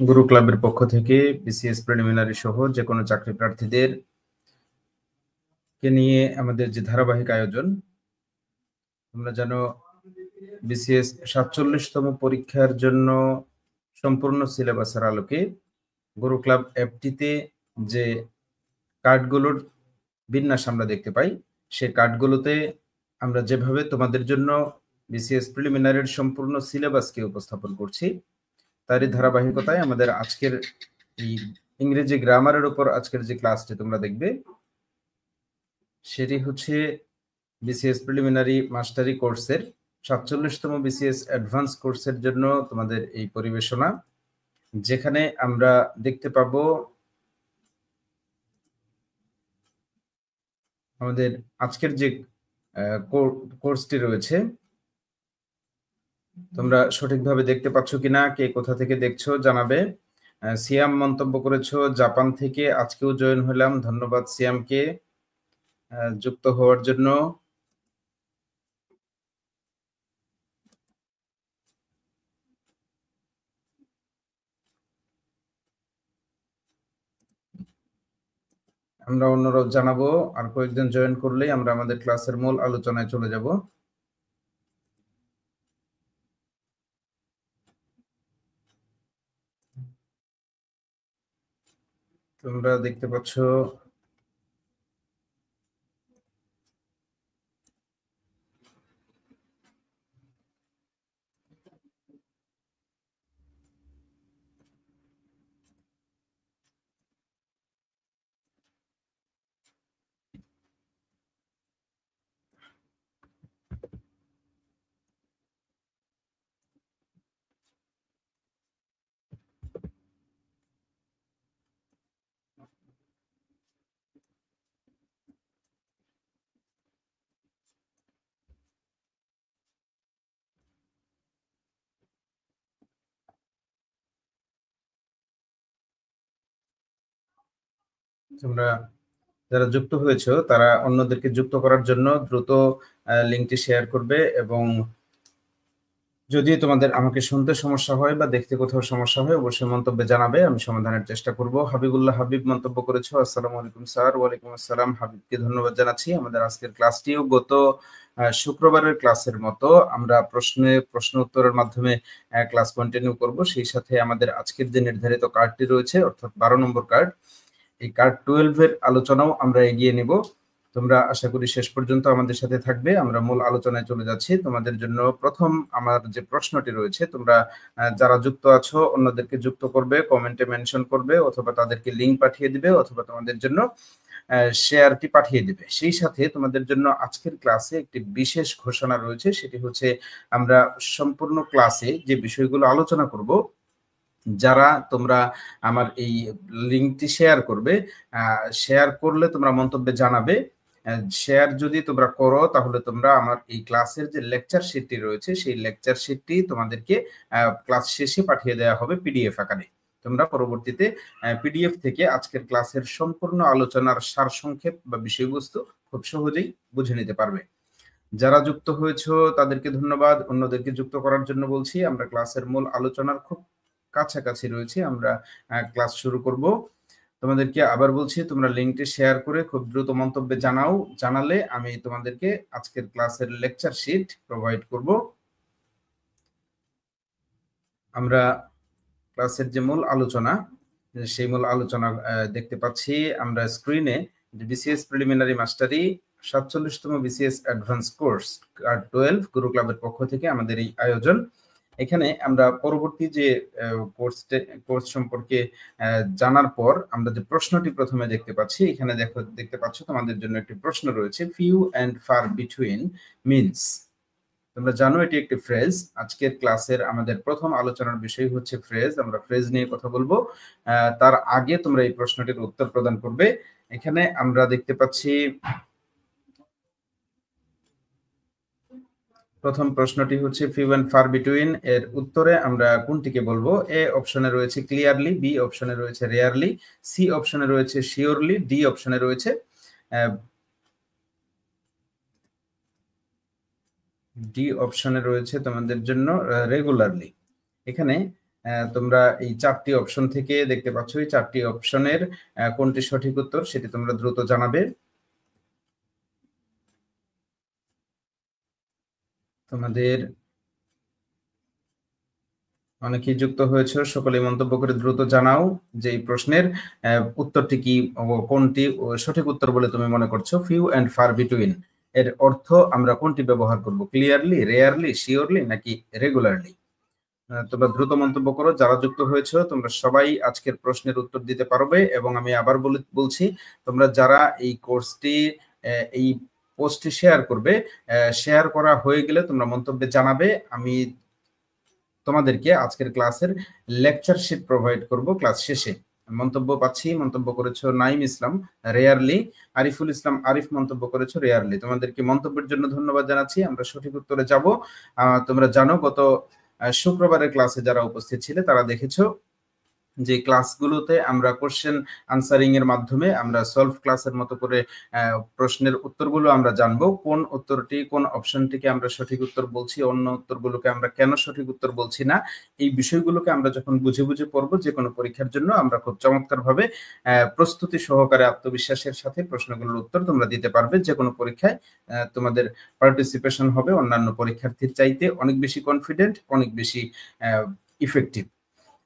গুরু ক্লাবের পক্ষ থেকে বিসিএস প্রিলিমিনারি সহ যে কোনো চাকরি প্রার্থীদের কে নিয়ে আমাদের যে ধারাবাহিক আয়োজন, তোমরা জানো বিসিএস 47তম পরীক্ষার জন্য সম্পূর্ণ সিলেবাসের আলোকে গুরু ক্লাব অ্যাপটিতে যে কার্ডগুলোর বিন্যাস আমরা দেখতে পাই, সেই কার্ডগুলোতে আমরা যেভাবে তোমাদের জন্য বিসিএস প্রিলিমিনারির সম্পূর্ণ সিলেবাসকে উপস্থাপন করছি, তারই ধারাবাহিকতায় আমাদের আজকের এই ইংরেজি গ্রামারের উপর আজকের যে ক্লাসটি তোমরা দেখবে, সেটি হচ্ছে বিসিএস প্রিলিমিনারি মাস্টারি কোর্সের 47তম বিসিএস অ্যাডভান্স কোর্সের জন্য তোমাদের এই পরিবেশনা, যেখানে আমরা দেখতে পাবো আমাদের আজকের যে কোর্সটি রয়েছে, তোমরা সঠিকভাবে দেখতে পাচ্ছ কিনা, কে কোথা থেকে দেখছো জানাবে। সিয়াম মন্তব্য করেছো জাপান থেকে, আজকেও জয়েন হলাম, ধন্যবাদ সিয়ামকে যুক্ত হওয়ার জন্য। আমরা অনুরোধ জানাবো আর কয়েকজন জয়েন করলেই আমরা আমাদের ক্লাসের মূল আলোচনায় চলে যাব। তোমরা দেখতে পাচ্ছ তোমরা যারা যুক্ত হয়েছো তারা অন্যদেরকে যুক্ত করার জন্য দ্রুত লিঙ্কটি শেয়ার করবে, এবং যদি তোমাদের আমাকে শুনতে সমস্যা হয় বা দেখতে কোথাও সমস্যা হয় অবশ্যই মন্তব্যে জানাবে, আমি সমাধানের চেষ্টা করব। হাবিবুল্লাহ হাবিব মন্তব্য করেছো, আসসালামু আলাইকুম স্যার। ওয়ালাইকুম আসসালাম। হাবিবকে ধন্যবাদ জানাচ্ছি। আমাদের আজকের ক্লাসটিও গত শুক্রবারের ক্লাসের মতো আমরা প্রশ্ন উত্তরের মাধ্যমে ক্লাস কন্টিনিউ করব। সেই সাথে আমাদের আজকের যে নির্ধারিত কার্ডটি রয়েছে, অর্থাৎ 12 নম্বর কার্ড, এই কার্ড 12 এর আলোচনাও আমরা এগিয়ে নিব। তোমরা আশা করি শেষ পর্যন্ত আমাদের সাথে থাকবে। আমরা মূল আলোচনায় চলে যাচ্ছি। তোমাদের জন্য প্রথম আমার যে প্রশ্নটি রয়েছে, তোমরা যারা যুক্ত আছো অন্যদেরকে যুক্ত করবে, কমেন্টে মেনশন করবে, অথবা তাদেরকে লিংক পাঠিয়ে দিবে, অথবা তোমাদের জন্য শেয়ারটি পাঠিয়ে দিবে। সেই সাথে তোমাদের জন্য আজকের ক্লাসে একটি বিশেষ ঘোষণা রয়েছে, সেটি হচ্ছে আমরা সম্পূর্ণ ক্লাসে যে বিষয়গুলো আলোচনা করব, যারা তোমরা আমার এই লিঙ্কটি শেয়ার করবে, শেয়ার করলে তোমরা মন্তব্যে জানাবে। শেয়ার যদি তোমরা করো তাহলে তোমরা আমার এই ক্লাসের যে লেকচার শিটটি রয়েছে, সেই লেকচার শিটটি তোমাদেরকে ক্লাস শেষে পাঠিয়ে দেওয়া হবে পিডিএফ আকারে। তোমরা পরবর্তীতে পিডিএফ থেকে আজকের ক্লাসের সম্পূর্ণ আলোচনার সারসংক্ষেপ বা বিষয়বস্তু খুব সহজেই বুঝে নিতে পারবে। যারা যুক্ত হয়েছো তাদেরকে ধন্যবাদ। অন্যদেরকে যুক্ত করার জন্য বলছি, আমরা ক্লাসের মূল আলোচনার খুব কাছাকাছি রয়েছে, আমরা ক্লাস শুরু করব। তোমাদেরকে আবার বলছি, তোমরা লিঙ্কটি শেয়ার করে খুব দ্রুত মন্তব্যে জানালে আমি তোমাদেরকে আজকের ক্লাসের লেকচার শিট প্রোভাইড করব। আমরা ক্লাসের যে মূল আলোচনা, সেই মূল আলোচনা দেখতে পাচ্ছি আমরা স্ক্রিনে, বিসিএস প্রিলিমিনারি মাস্টারি 47তম বিসিএস অ্যাডভান্স কোর্স 12 গুরু ক্লাবের পক্ষ থেকে আমাদের এই আয়োজন। এখানে আমরা পরবর্তী যে কোর্স সম্পর্কে জানার পর আমরা যে প্রশ্নটি প্রথমে দেখতে পাচ্ছি, এখানে দেখতে পাচ্ছ তোমাদের জন্য একটি প্রশ্ন রয়েছে, few and far between means. তোমরা জানো এটি একটি ফ্রেজ। আজকের ক্লাসের আমাদের প্রথম আলোচনার বিষয় হচ্ছে ফ্রেজ। আমরা ফ্রেজ নিয়ে কথা বলবো। তার আগে তোমরা এই প্রশ্নটির উত্তর প্রদান করবে। এখানে আমরা দেখতে পাচ্ছি প্রথম প্রশ্নটি হচ্ছে ফিউ অ্যান্ড ফার বিটুইন এর উত্তরে আমরা কোনটিকে বলবো? এ অপশনে রয়েছে ক্লিয়ারলি, বি অপশনে রয়েছে রেয়ারলি, সি অপশনে রয়েছে শিওরলি, ডি অপশনে রয়েছে তোমাদের জন্য রেগুলারলি। এখানে তোমরা এই 4টি অপশন থেকে দেখতে পাচ্ছ, এই 4টি অপশনের কোনটি সঠিক উত্তর সেটি তোমরা দ্রুত জানাবে। তোমাদের অনেকেই যুক্ত হয়েছে, সকলে মন্তব্য করে দ্রুত জানাও যে এই প্রশ্নের উত্তরটি কি, কোনটি সঠিক উত্তর বলে তুমি মনে করছো। ফিউ অ্যান্ড ফার বিটুইন এর অর্থ আমরা কোনটি ব্যবহার করব? ক্লিয়ারলি, রেয়ারলি, শিওরলি নাকি রেগুলারলি? তোমরা দ্রুত মন্তব্য করো। যারা যুক্ত হয়েছে তোমরা সবাই আজকের প্রশ্নের উত্তর দিতে পারবে। এবং আমি আবার বলছি, তোমরা যারা এই কোর্সটি এই পোস্টটি শেয়ার করবে, শেয়ার করা হয়ে গেলে তোমরা মন্তব্যে জানাবে। আমি তোমাদেরকে আজকের ক্লাসের লেকচার শিট প্রোভাইড করব ক্লাস শেষে। মন্তব্য পাচ্ছি, মন্তব্য করেছো নাইম ইসলাম রেয়ারলি, আরিফুল ইসলাম আরিফ মন্তব্য করেছো রেয়ারলি। তোমাদেরকে মন্তব্যের জন্য ধন্যবাদ জানাচ্ছি। আমরা সঠিক উত্তরে যাব। তোমরা জানো গত শুক্রবারের ক্লাসে যারা উপস্থিত ছিলে তারা দেখেছো যে ক্লাসগুলোতে আমরা কোশ্চেন আনসারিং এর মাধ্যমে আমরা সলভ ক্লাসের মতো করে প্রশ্নের উত্তরগুলো আমরা জানবো। কোন উত্তরটি, কোন অপশনটিকে আমরা সঠিক উত্তর বলছি, অন্য উত্তরগুলোকে আমরা কেন সঠিক উত্তর বলছি না, এই বিষয়গুলোকে আমরা যখন বুঝে বুঝে পড়বো, যে কোনো পরীক্ষার জন্য আমরা খুব চমৎকারভাবে প্রস্তুতি সহকারে আত্মবিশ্বাসের সাথে প্রশ্নগুলোর উত্তর তোমরা দিতে পারবে। যে কোনো পরীক্ষায় তোমাদের পার্টিসিপেশন হবে অন্যান্য পরীক্ষার্থীর চাইতে অনেক বেশি কনফিডেন্ট, অনেক বেশি ইফেক্টিভ।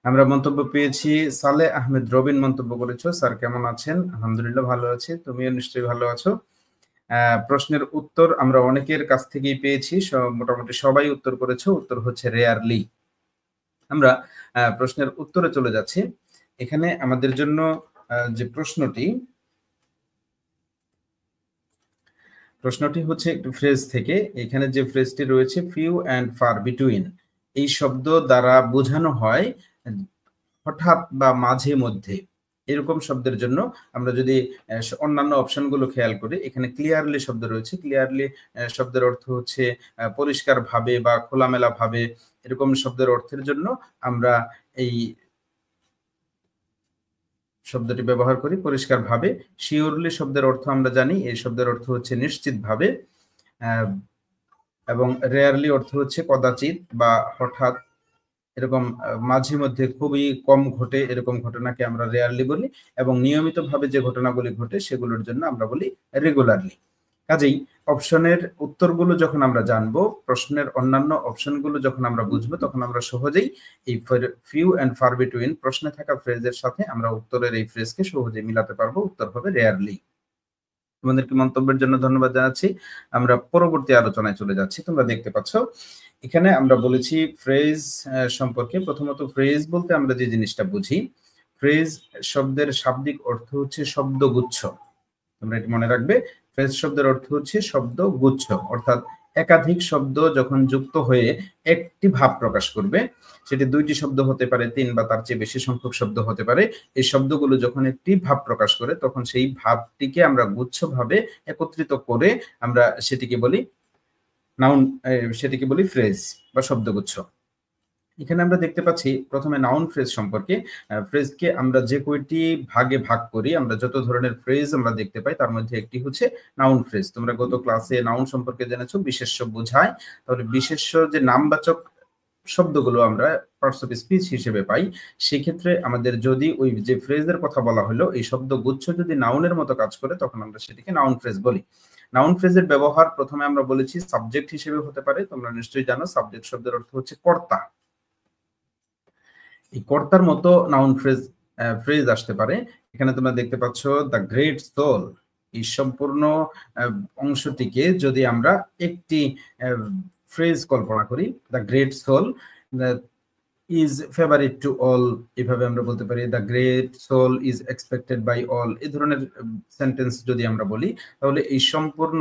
আমরা মন্তব্য পেয়েছি, সালে আহমেদ রবিন মন্তব্য করেছো, স্যার কেমন আছেন? আলহামদুলিল্লাহ ভালো আছি, তুমিও নিশ্চয়ই ভালো আছো। প্রশ্নের উত্তর আমরা অনেকের কাছ থেকেই পেয়েছি, মোটামুটি সবাই উত্তর করেছো। উত্তর হচ্ছে রেয়ারলি। আমরা প্রশ্নের উত্তরে চলে যাচ্ছি। এখানে আমাদের জন্য যে প্রশ্নটি হচ্ছে একটু ফ্রেজ থেকে। এখানে যে ফ্রেজটি রয়েছে ফিউ অ্যান্ড ফার বিটুইন, এই শব্দ দ্বারা বোঝানো হয় হঠাৎ বা মাঝে মধ্যে, এরকম শব্দের জন্য আমরা যদি অন্যান্য অপশনগুলো খেয়াল করি, এখানে ক্লিয়ারলি শব্দ রয়েছে। ক্লিয়ারলি শব্দের অর্থ হচ্ছে পরিষ্কার ভাবে বা খোলামেলা ভাবে, এরকম শব্দের অর্থের জন্য আমরা এই শব্দটি ব্যবহার করি পরিষ্কার ভাবে। শিওরলি শব্দের অর্থ আমরা জানি, এই শব্দের অর্থ হচ্ছে নিশ্চিত ভাবে। এবং রেয়ারলি অর্থ হচ্ছে কদাচিৎ বা হঠাৎ, এরকম মাঝে মধ্যে খুবই কম ঘটে এরকম ঘটনাকে আমরা রেয়ারলি বলি। এবং নিয়মিতভাবে যে ঘটনাগুলি ঘটে সেগুলোর জন্য আমরা বলি রেগুলারলি। কাজেই অপশনের উত্তরগুলো যখন আমরা জানবো, প্রশ্নের অন্যান্য অপশনগুলো যখন আমরা বুঝবো, তখন আমরা সহজেই এই ফিউ অ্যান্ড ফার বিটুইন প্রশ্নে থাকা ফ্রেজের সাথে আমরা উত্তরের এই ফ্রেজকে সহজেই মিলাতে পারবো। উত্তর হবে রেয়ারলি। তোমাদেরকে মন্তব্যের জন্য ধন্যবাদ জানাচ্ছি। আমরা পরবর্তী আলোচনায় চলে যাচ্ছি। তোমরা দেখতে পাচ্ছ এখানে আমরা বলেছি ফ্রেজ সম্পর্কে। প্রথমত ফ্রেজ বলতে আমরা যে জিনিসটা বুঝি, ফ্রেজ শব্দের শাব্দিক অর্থ হচ্ছে শব্দগুচ্ছ। তোমরা এটি মনে রাখবে, ফ্রেজ শব্দের অর্থ হচ্ছে শব্দগুচ্ছ, অর্থাৎ একাধিক শব্দ যখন যুক্ত হয়ে একটি ভাব প্রকাশ করবে, সেটি 2টি শব্দ হতে পারে, 3 বা তার চেয়ে বেশি সংখ্যক শব্দ হতে পারে। এই শব্দগুলো যখন একটি ভাব প্রকাশ করে, তখন সেই ভাবটিকে আমরা গুচ্ছভাবে একত্রিত করে আমরা সেটিকে বলি নাউন, সেটিকে বলি ফ্রেজ বা শব্দগুচ্ছ। এখানে আমরা দেখতে পাচ্ছি প্রথমে নাউন ফ্রেজ সম্পর্কে। ফ্রেজকে আমরা যে কয়টি ভাগে ভাগ করি, আমরা যত ধরনের ফ্রেজ আমরা দেখতে পাই তার মধ্যে একটি হচ্ছে নাউন ফ্রেজ। তোমরা গত ক্লাসে নাউন সম্পর্কে জেনেছো, বিশেষ্য বোঝায়। তাহলে বিশেষ্য যে নামবাচক শব্দগুলো আমরা পার্টস অফ স্পিচ হিসেবে পাই, সেক্ষেত্রে আমাদের যদি ওই যে ফ্রেজের কথা বলা হলো, এই শব্দগুচ্ছ যদি নাউনের মতো কাজ করে, তখন আমরা সেটিকে নাউন ফ্রেজ বলি। নাউন ফ্রেজের ব্যবহার প্রথমে আমরা বলেছি সাবজেক্ট হিসেবে হতে পারে। তোমরা নিশ্চয়ই জানো সাবজেক্ট শব্দের অর্থ হচ্ছে কর্তা। এই কর্তার মতো নাউন ফ্রেজ ফ্রেজ আসতে পারে। এখানে তোমরা দেখতে পাচ্ছ দ্য গ্রেট সোল, এই সম্পূর্ণ অংশটিকে যদি আমরা একটি ফ্রেজ কল্পনা করি, the great soul is favourite to all, এভাবে আমরা বলতে পারি the great soul is expected by all. এই ধরনের সেন্টেন্স যদি আমরা বলি, তাহলে এই সম্পূর্ণ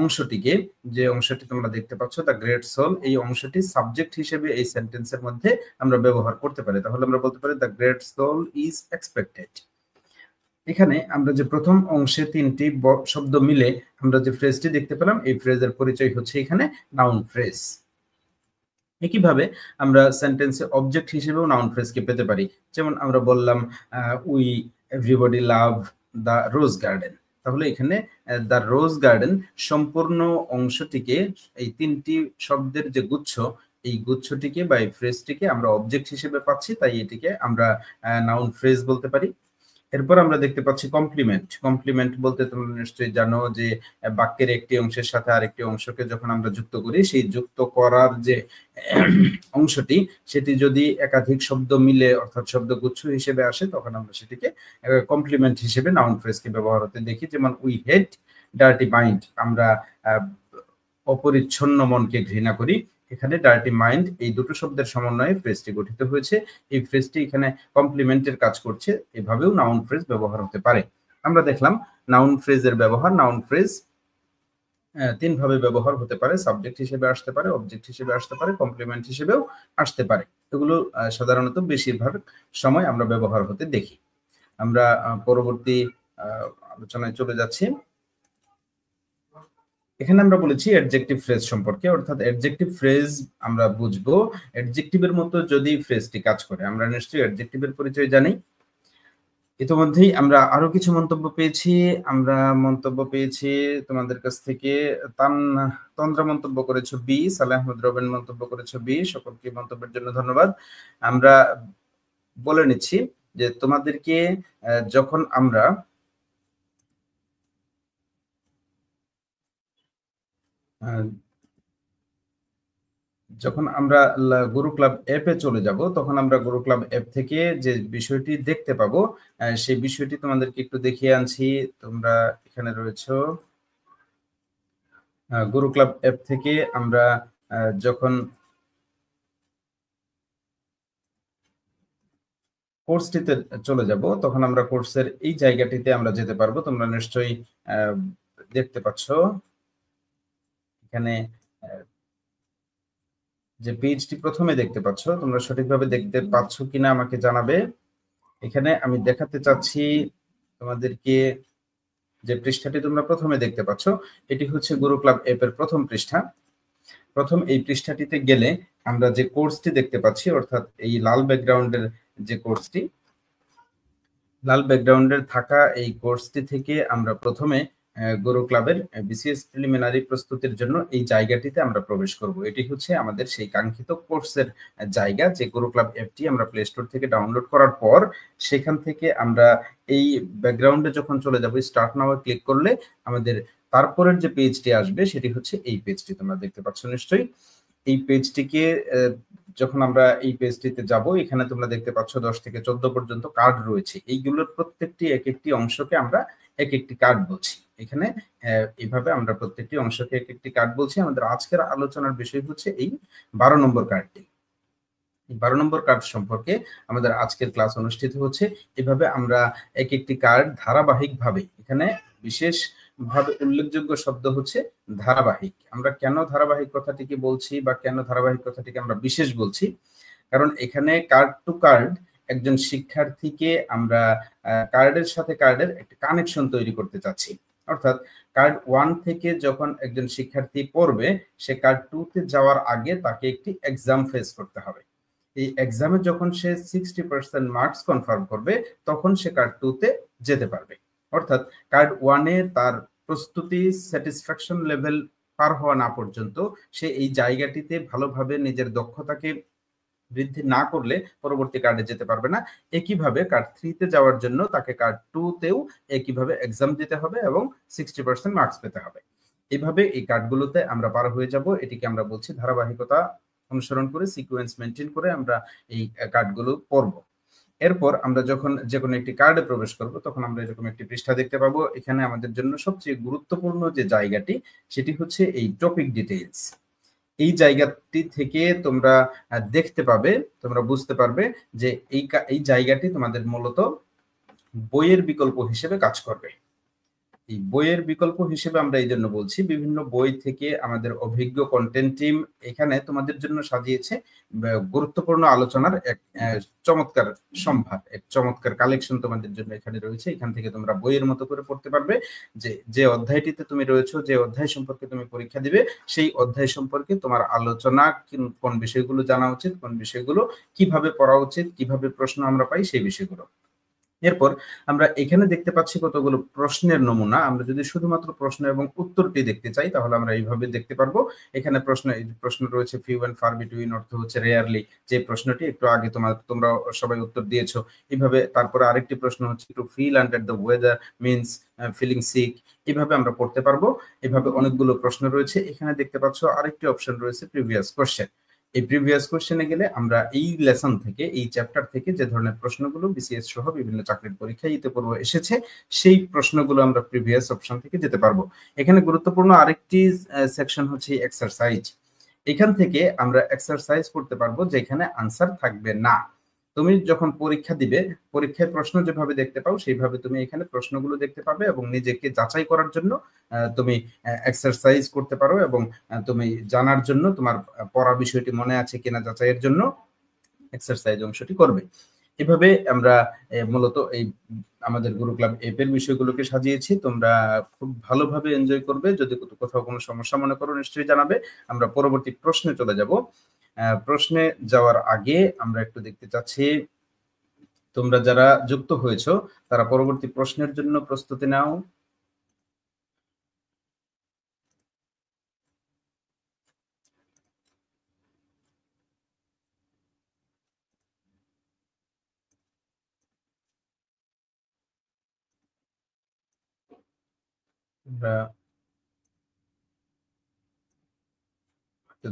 অংশটিকে, যে অংশটি তোমরা দেখতে পাচ্ছ দ্য গ্রেট সোল, এই অংশটি সাবজেক্ট হিসেবে এই সেন্টেন্সের মধ্যে আমরা ব্যবহার করতে পারি। তাহলে আমরা বলতে পারি the great soul is expected. এখানে আমরা যে প্রথম অংশে তিনটি শব্দ মিলে আমরা যে ফ্রেজটি দেখতে পেলাম, এই ফ্রেজের পরিচয় হচ্ছে এখানে নাউন ফ্রেজ। একইভাবে আমরা সেন্টেন্সে অবজেক্ট হিসেবেও নাউন ফ্রেজকে পেতে পারি। যেমন আমরা বললাম we everybody love the rose garden, তাহলে এখানে দ্য রোজ গার্ডেন সম্পূর্ণ অংশটিকে, এই তিনটি শব্দের যে গুচ্ছ, এই গুচ্ছটিকে বা এই ফ্রেজটিকে আমরা অবজেক্ট হিসেবে পাচ্ছি, তাই এটিকে আমরা নাউন ফ্রেজ বলতে পারি। এরপর আমরা দেখতে পাচ্ছি কমপ্লিমেন্ট। কমপ্লিমেন্ট বলতে তোমরা নিশ্চয়ই জানো যে বাক্যের একটি অংশের সাথে আরেকটি অংশকে যখন আমরা যুক্ত করি, সেই যুক্ত করার যে অংশটি, সেটি যদি একাধিক শব্দ মিলে অর্থাৎ শব্দগুচ্ছ হিসেবে আসে, তখন আমরা সেটিকে কমপ্লিমেন্ট হিসেবে নাউন ফ্রেজকে ব্যবহার হতে দেখি। যেমন উই হেট ডার্টি মাইন্ড, আমরা অপরিচ্ছন্ন মনকে ঘৃণা করি। এখানে ডার্টি মাইন্ড এই দুটো শব্দের সমন্বয়ে ফ্রেজটি গঠিত হয়েছে। এই ফ্রেজটি এখানে কমপ্লিমেন্টের কাজ করছে। এভাবেও নাউন ফ্রেজ ব্যবহার হতে পারে। আমরা দেখলাম নাউন ফ্রেজের ব্যবহার। নাউন ফ্রেজ তিন ভাবে ব্যবহার হতে পারে, সাবজেক্ট হিসেবে আসতে পারে, অবজেক্ট হিসেবে আসতে পারে, কমপ্লিমেন্ট হিসেবেও আসতে পারে। এগুলো সাধারণত বেশিরভাগ সময় আমরা ব্যবহার হতে দেখি। আমরা পরবর্তী আলোচনায় চলে যাচ্ছি। এখানে আমরা বলেছি অ্যাডজেক্টিভ ফ্রেজ সম্পর্কে, অর্থাৎ অ্যাডজেক্টিভ ফ্রেজ আমরা বুঝবো অ্যাডজেক্টিভের মতো যদি ফ্রেজটি কাজ করে। আমরা নিশ্চয়ই অ্যাডজেক্টিভের পরিচয় জানি। ইতিমধ্যেই আমরা আরো কিছু মন্তব্য পেয়েছি। আমরা মন্তব্য পেয়েছি তোমাদের কাছ থেকে। তন্দ্রা মন্তব্য করেছো বি, সালেহ আহমদ রবেন মন্তব্য করেছো বি। সকলকে মন্তব্যের জন্য ধন্যবাদ। আমরা বলে নিচ্ছি যে তোমাদেরকে যখন আমরা গুরু ক্লাব অ্যাপে চলে যাব, তখন আমরা গুরু ক্লাব অ্যাপ থেকে যে বিষয়টি দেখতে পাবো, সেই বিষয়টি তোমাদেরকে একটু দেখিয়ে আনছি। তোমরা এখানে রয়েছো। গুরু ক্লাব অ্যাপ থেকে আমরা যখন কোর্সটিতে চলে যাব, তখন আমরা কোর্সের এই জায়গাটিতে আমরা যেতে পারবো। তোমরা নিশ্চয়ই দেখতে পাচ্ছ এখানে যে পেজটি প্রথমে দেখতে পাচ্ছ, তোমরা সঠিকভাবে দেখতে পাচ্ছ কিনা আমাকে জানাবে। এখানে আমি দেখাতে চাচ্ছি তোমাদেরকে যে পৃষ্ঠাটি তোমরা প্রথমে দেখতে পাচ্ছ, এটি হচ্ছে গুরু ক্লাব অ্যাপের প্রথম পৃষ্ঠা। প্রথম এই পৃষ্ঠাটিতে গেলে আমরা যে কোর্সটি দেখতে পাচ্ছি, অর্থাৎ এই লাল ব্যাকগ্রাউন্ডের যে কোর্সটি, লাল ব্যাকগ্রাউন্ডের থাকা এই কোর্সটি থেকে আমরা প্রথমে গুরু ক্লাবের বিসিএস প্রিলিমিনারি প্রস্তুতির জন্য এই জায়গাটিতে আমরা প্রবেশ করব। এটি হচ্ছে আমাদের সেই কাঙ্ক্ষিত কোর্সের জায়গা, যে গুরু ক্লাব অ্যাপটি আমরা প্লে স্টোর থেকে ডাউনলোড করার পর সেখান থেকে আমরা এই ব্যাকগ্রাউন্ডে যখন চলে যাব, স্টার্ট নাও ক্লিক করলে আমাদের তারপরের যে পেজটি আসবে সেটি হচ্ছে এই পেজটি। তোমরা দেখতে পাচ্ছ নিশ্চয়ই। এই পেজটিকে যখন আমরা এই পেজটিতে যাব, এখানে তোমরা দেখতে পাচ্ছ 10 থেকে 14 পর্যন্ত কার্ড রয়েছে। এইগুলোর প্রত্যেকটি এক একটি অংশকে আমরা এক একটি কার্ড বলছি। এখানে এইভাবে আমরা প্রত্যেকটি অংশকে এক একটি কার্ড বলছি। আমাদের আজকের আলোচনার বিষয় হচ্ছে এই 12 নম্বর কার্ডটি। এই 12 নম্বর কার্ড সম্পর্কে আমাদের আজকের ক্লাস অনুষ্ঠিত হচ্ছে। এভাবে আমরা এক একটি কার্ড ধারাবাহিকভাবে, এখানে বিশেষ ভাবে উল্লেখযোগ্য শব্দ হচ্ছে ধারাবাহিক। আমরা কেন ধারাবাহিক কথাটিকে বলছি বা কেন ধারাবাহিক কথাটিকে আমরা বিশেষ বলছি, কারণ এখানে কার্ড টু কার্ড একজন শিক্ষার্থীকে আমরা কার্ডের সাথে কার্ডের একটা কানেকশন তৈরি করতে চাচ্ছি। অর্থাৎ কার্ড 1 থেকে যখন একজন শিক্ষার্থী পড়বে, সে কার্ড 2 তে যাওয়ার আগে তাকে একটি এক্সাম ফেস করতে হবে। এই এক্সামে যখন সে 60% মার্কস কনফার্ম করবে, তখন সে কার্ড 2 তে যেতে পারবে। অর্থাৎ কার্ড 1 এ তার প্রস্তুতি স্যাটিসফ্যাকশন লেভেল পার হওয়া না পর্যন্ত সে এই জায়গাটিতে ভালোভাবে নিজের দক্ষতাকে বৃদ্ধি না করলে পরবর্তী কার্ডে যেতে পারবে না। একইভাবে কার্ড 3 তে যাওয়ার জন্য তাকে কার্ড 2 তেও একইভাবে এক্সাম দিতে হবে এবং 60% মার্কস পেতে হবে। এইভাবে এই কার্ডগুলোতে আমরা পার হয়ে যাব। এটিকে আমরা বলছি ধারাবাহিকতা অনুসরণ করে, সিকোয়েন্স মেনটেন করে আমরা এই কার্ডগুলো পড়ব। এরপর আমরা যখন যে কোনো একটি কার্ডে প্রবেশ করব তখন আমরা এরকম একটি পৃষ্ঠা দেখতে পাবো। এখানে আমাদের জন্য সবচেয়ে গুরুত্বপূর্ণ যে জায়গাটি সেটি হচ্ছে এই টপিক ডিটেইলস। এই জায়গাটি থেকে তোমরা দেখতে পাবে, তোমরা বুঝতে পারবে যে এই জায়গাটি তোমাদের মূলত বইয়ের বিকল্প হিসেবে কাজ করবে। এই বইয়ের বিকল্প হিসেবে আমরা এই জন্য বলছি, বিভিন্ন বই থেকে আমাদের অভিজ্ঞ কন্টেন্ট টিম এখানে তোমাদের জন্য সাজিয়েছে গুরুত্বপূর্ণ আলোচনার এক চমৎকার সম্ভার, এক চমৎকার কালেকশন তোমাদের জন্য এখানে রয়েছে। এখান থেকে তোমরা বইয়ের মতো করে পড়তে পারবে, যে অধ্যায়টিতে তুমি রয়েছো, যে অধ্যায় সম্পর্কে তুমি পরীক্ষা দিবে, সেই অধ্যায় সম্পর্কে তোমার আলোচনা, কোন বিষয়গুলো জানা উচিত, কোন বিষয়গুলো কিভাবে পড়া উচিত, কিভাবে প্রশ্ন আমরা পাই, সেই বিষয়গুলো। এরপর আমরা এখানে দেখতে পাচ্ছি কতগুলো প্রশ্নের নমুনা। আমরা যদি শুধুমাত্র প্রশ্ন এবং উত্তরটি দেখতে চাই তাহলে আমরা এইভাবে দেখতে পারবো। এখানে প্রশ্ন রয়েছে ফিউ এন্ড ফার বিটুইন, অর্থ হচ্ছে রেয়ারলি, যে প্রশ্নটি একটু আগে তোমরা সবাই উত্তর দিয়েছো এইভাবে। তারপরে আরেকটি প্রশ্ন হচ্ছে to feel under the weather means feeling sick, এইভাবে আমরা পড়তে পারবো। এভাবে অনেকগুলো প্রশ্ন রয়েছে। এখানে দেখতে পাচ্ছ আরেকটি অপশন রয়েছে প্রিভিয়াস কোশ্চেন। এই প্রিভিয়াস কোশ্চেনে গেলে আমরা এই লেসন থেকে, এই চ্যাপ্টার থেকে যে ধরনের প্রশ্নগুলো বিসিএস সহ বিভিন্ন চাকরির পরীক্ষায় ইতিপূর্বে এসেছে সেই প্রশ্নগুলো আমরা প্রিভিয়াস অপশন থেকে যেতে পারবো। এখানে গুরুত্বপূর্ণ আরেকটি সেকশন হচ্ছে এক্সারসাইজ। এখান থেকে আমরা এক্সারসাইজ করতে পারবো যেখানে আনসার থাকবে না। তুমি যখন পরীক্ষা দিবে, পরীক্ষায় প্রশ্ন যেভাবে দেখতে পাও সেইভাবে তুমি এখানে প্রশ্নগুলো দেখতে পাবে এবং নিজেকে যাচাই করার জন্য তুমি এক্সারসাইজ করতে পারো এবং তুমি জানার জন্য তোমার পড়া বিষয়টি মনে আছে কিনা যাচাইয়ের জন্য এক্সারসাইজ অংশটি করবে। এভাবে আমরা মূলত এই আমাদের গুরু ক্লাব অ্যাপের বিষয়গুলোকে সাজিয়েছি। তোমরা খুব ভালোভাবে এনজয় করবে। যদি কোথাও কোনো সমস্যা মনে করো নিশ্চয়ই জানাবে। আমরা পরবর্তী প্রশ্নে চলে যাব। প্রশ্নে যাওয়ার আগে আমরা একটু দেখতে চাচ্ছি তোমরা যারা যুক্ত হয়েছো তারা পরবর্তী প্রশ্নের জন্য প্রস্তুতি নাও। তোমরা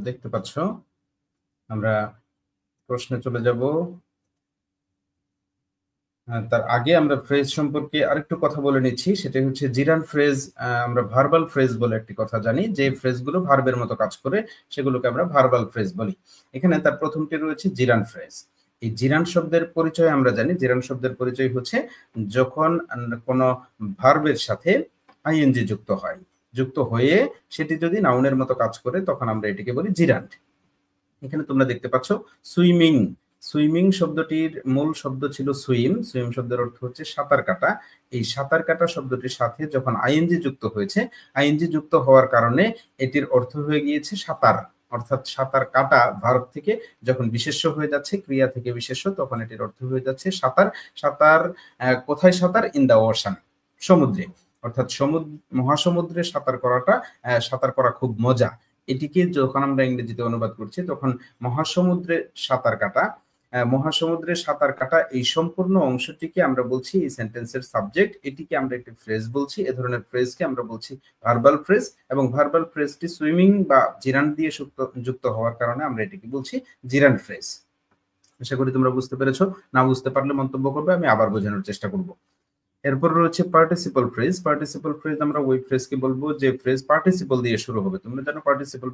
দেখতে পাচ্ছ আমরা প্রশ্নে চলে যাব। তার আগে আমরা ফ্রেজ সম্পর্কে আরেকটু কথা বলে নিচ্ছি। সেটা হচ্ছে জিরান ফ্রেজ। আমরা ভার্বাল ফ্রেজ বলে একটি কথা জানি, যে ফ্রেজগুলো ভার্বের মতো কাজ করে সেগুলোকে আমরা ভার্বাল ফ্রেজ বলি। এখানে তার প্রথমটি রয়েছে জিরান ফ্রেজ। এই জিরান শব্দের পরিচয় আমরা জানি। জিরান শব্দের পরিচয় হচ্ছে যখন কোনো ভার্বের সাথে আইএনজি যুক্ত হয়, যুক্ত হয়ে সেটি যদি নাউনের মতো কাজ করে তখন আমরা এটিকে বলি জিরান্ট। এখানে তোমরা দেখতে পাচ্ছ সুইমিং। সুইমিং শব্দটির মূল শব্দ ছিল সুইম। সুইম শব্দের অর্থ হচ্ছে সাঁতার কাটা। এই সাঁতার কাটা শব্দটির সাথে যখন আইএনজি যুক্ত হয়েছে, আইএনজি যুক্ত হওয়ার কারণে এটির অর্থ হয়ে গিয়েছে সাঁতার। অর্থাৎ সাঁতার কাটা ভার্ব থেকে যখন বিশেষ্য হয়ে যাচ্ছে, ক্রিয়া থেকে বিশেষ্য, তখন এটির অর্থ হয়ে যাচ্ছে সাঁতার। সাঁতার কোথায়? সাঁতার ইন দা ওশান, সমুদ্রে। অর্থাৎ মহাসমুদ্রে সাঁতার করাটা, সাঁতার করা খুব মজা। এটিকে যখন আমরা ইংরেজিতে অনুবাদ করছি তখন মহাসমুদ্রে সাঁতার কাটা, মহাসমুদ্রে সাঁতার কাটা এই সম্পূর্ণ অংশটিকে আমরা বলছি এই সেন্টেন্সের সাবজেক্ট। এটিকে আমরা একটি ফ্রেজ বলছি। এ ধরনের ফ্রেজকে আমরা বলছি ভার্বাল ফ্রেজ, এবং ভার্বাল ফ্রেজটি সুইমিং বা জিরান দিয়ে যুক্ত হওয়ার কারণে আমরা এটিকে বলছি জিরান ফ্রেজ। আশা করি তোমরা বুঝতে পেরেছো। না বুঝতে পারলে মন্তব্য করবে, আমি আবার বোঝানোর চেষ্টা করব। এরপর রয়েছে পার্টিসিপল ফ্রেজ। পার্টিসিপল ফ্রেজ আমরা ওই ফ্রেজকে বলবো যে ফ্রেজ পার্টিসিপল দিয়ে শুরু হবে। তোমরা জানো পার্টিসিপল